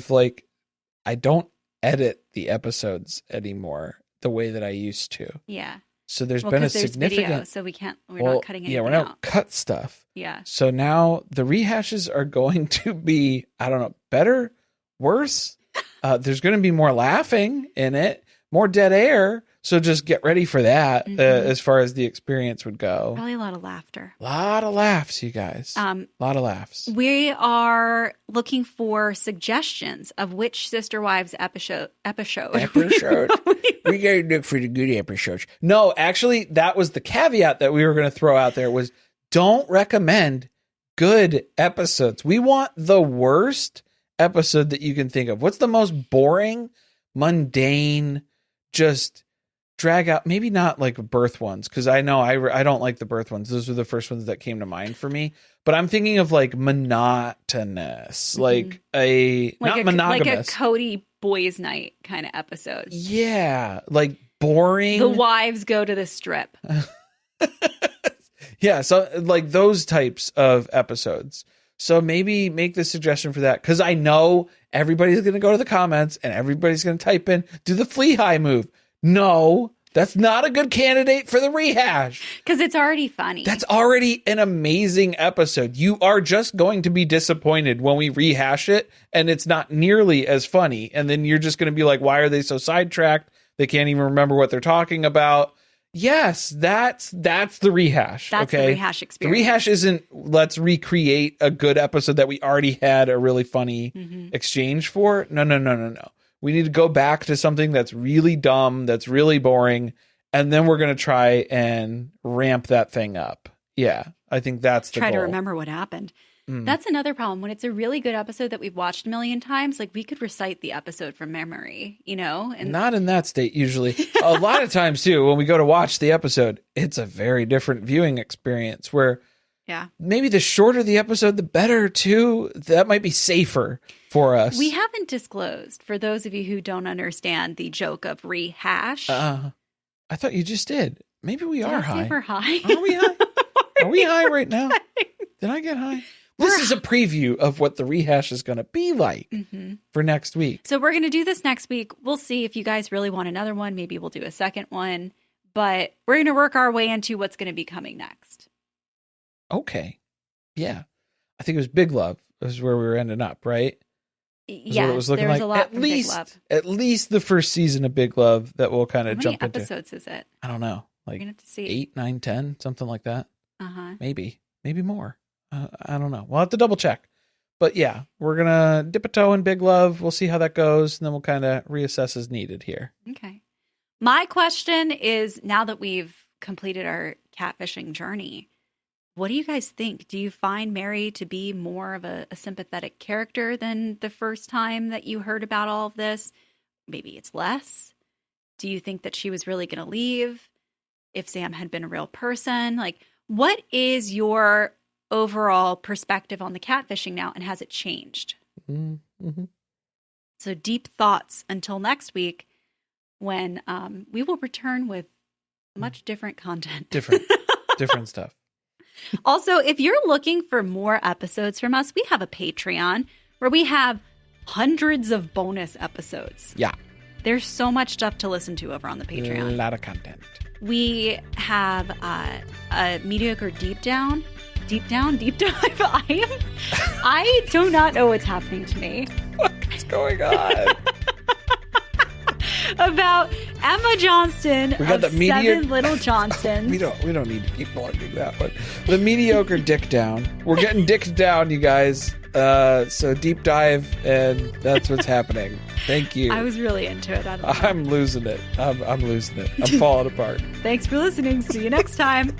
don't edit the episodes anymore the way that I used to. Yeah. So there's been a significant video, so we're not cutting anything out. Yeah, we're not cut stuff. Yeah. So now the rehashes are going to be, I don't know, better, worse. There's going to be more laughing in it, more dead air. So just get ready for that as far as the experience would go. Probably a lot of laughter. A lot of laughs, you guys. A lot of laughs. We are looking for suggestions of which Sister Wives episode. We gotta look for the good episodes. No, actually, that was the caveat that we were going to throw out there was don't recommend good episodes. We want the worst episode that you can think of. What's the most boring, mundane, just drag out, maybe not like birth ones, because I know I don't like the birth ones. Those were the first ones that came to mind for me. But I'm thinking of like monotonous, not monogamous. Like a Cody boys' night kind of episode. Yeah, like boring. The wives go to the strip. Yeah, so like those types of episodes. So maybe make the suggestion for that, because I know everybody's going to go to the comments and everybody's going to type in, do the flea high move. No, that's not a good candidate for the rehash. Because it's already funny. That's already an amazing episode. You are just going to be disappointed when we rehash it and it's not nearly as funny. And then you're just going to be like, why are they so sidetracked? They can't even remember what they're talking about. Yes, that's the rehash. That's okay? the rehash The experience. rehash isn't let's recreate a good episode that we already had a really funny exchange for. No. We need to go back to something that's really dumb, that's really boring, and then we're going to try and ramp that thing up. Yeah, I think that's the Try to goal. remember what happened. That's another problem. When it's a really good episode that we've watched a million times, like we could recite the episode from memory, you know? And Not in that state usually. A lot of times too, when we go to watch the episode, it's a very different viewing experience where yeah. maybe the shorter the episode, the better too. That might be safer for us. We haven't disclosed, for those of you who don't understand the joke of rehash. I thought you just did. Maybe we Did are I say high. we're high? Are we high? Are we high right now? Did I get high? This is a preview of what the rehash is going to be like for next week. So we're going to do this next week. We'll see if you guys really want another one. Maybe we'll do a second one. But we're going to work our way into what's going to be coming next. Okay. Yeah. I think it was Big Love. This is where we were ending up, right? Yeah, what it was looking there was like. a lot from Big Love. At least the first season of Big Love that we'll kind How of many jump into. episodes is it? I don't know. We're Like going to have to see. 8, 9, 10, something like that. Uh-huh. Maybe more. I don't know. We'll have to double check. But yeah, we're going to dip a toe in Big Love. We'll see how that goes. And then we'll kind of reassess as needed here. Okay. My question is, now that we've completed our catfishing journey, what do you guys think? Do you find Mary to be more of a sympathetic character than the first time that you heard about all of this? Maybe it's less. Do you think that she was really going to leave if Sam had been a real person? Like, what is your overall perspective on the catfishing now, and has it changed? Mm-hmm. So deep thoughts until next week, when we will return with much different content. Different stuff. Also, if you're looking for more episodes from us, we have a Patreon where we have hundreds of bonus episodes. Yeah. There's so much stuff to listen to over on the A Patreon. lot of content. We have a mediocre deep dive. I do not know what's happening to me. What's going on? About Emma Johnston We got of the Seven Little Johnsons. we don't need to keep plugging that one. The mediocre dick down. We're getting dick down, you guys. So deep dive, and that's what's happening. Thank you. I was really into it. I don't know. I'm losing it. I'm losing it. I'm falling apart. Thanks for listening. See you next time.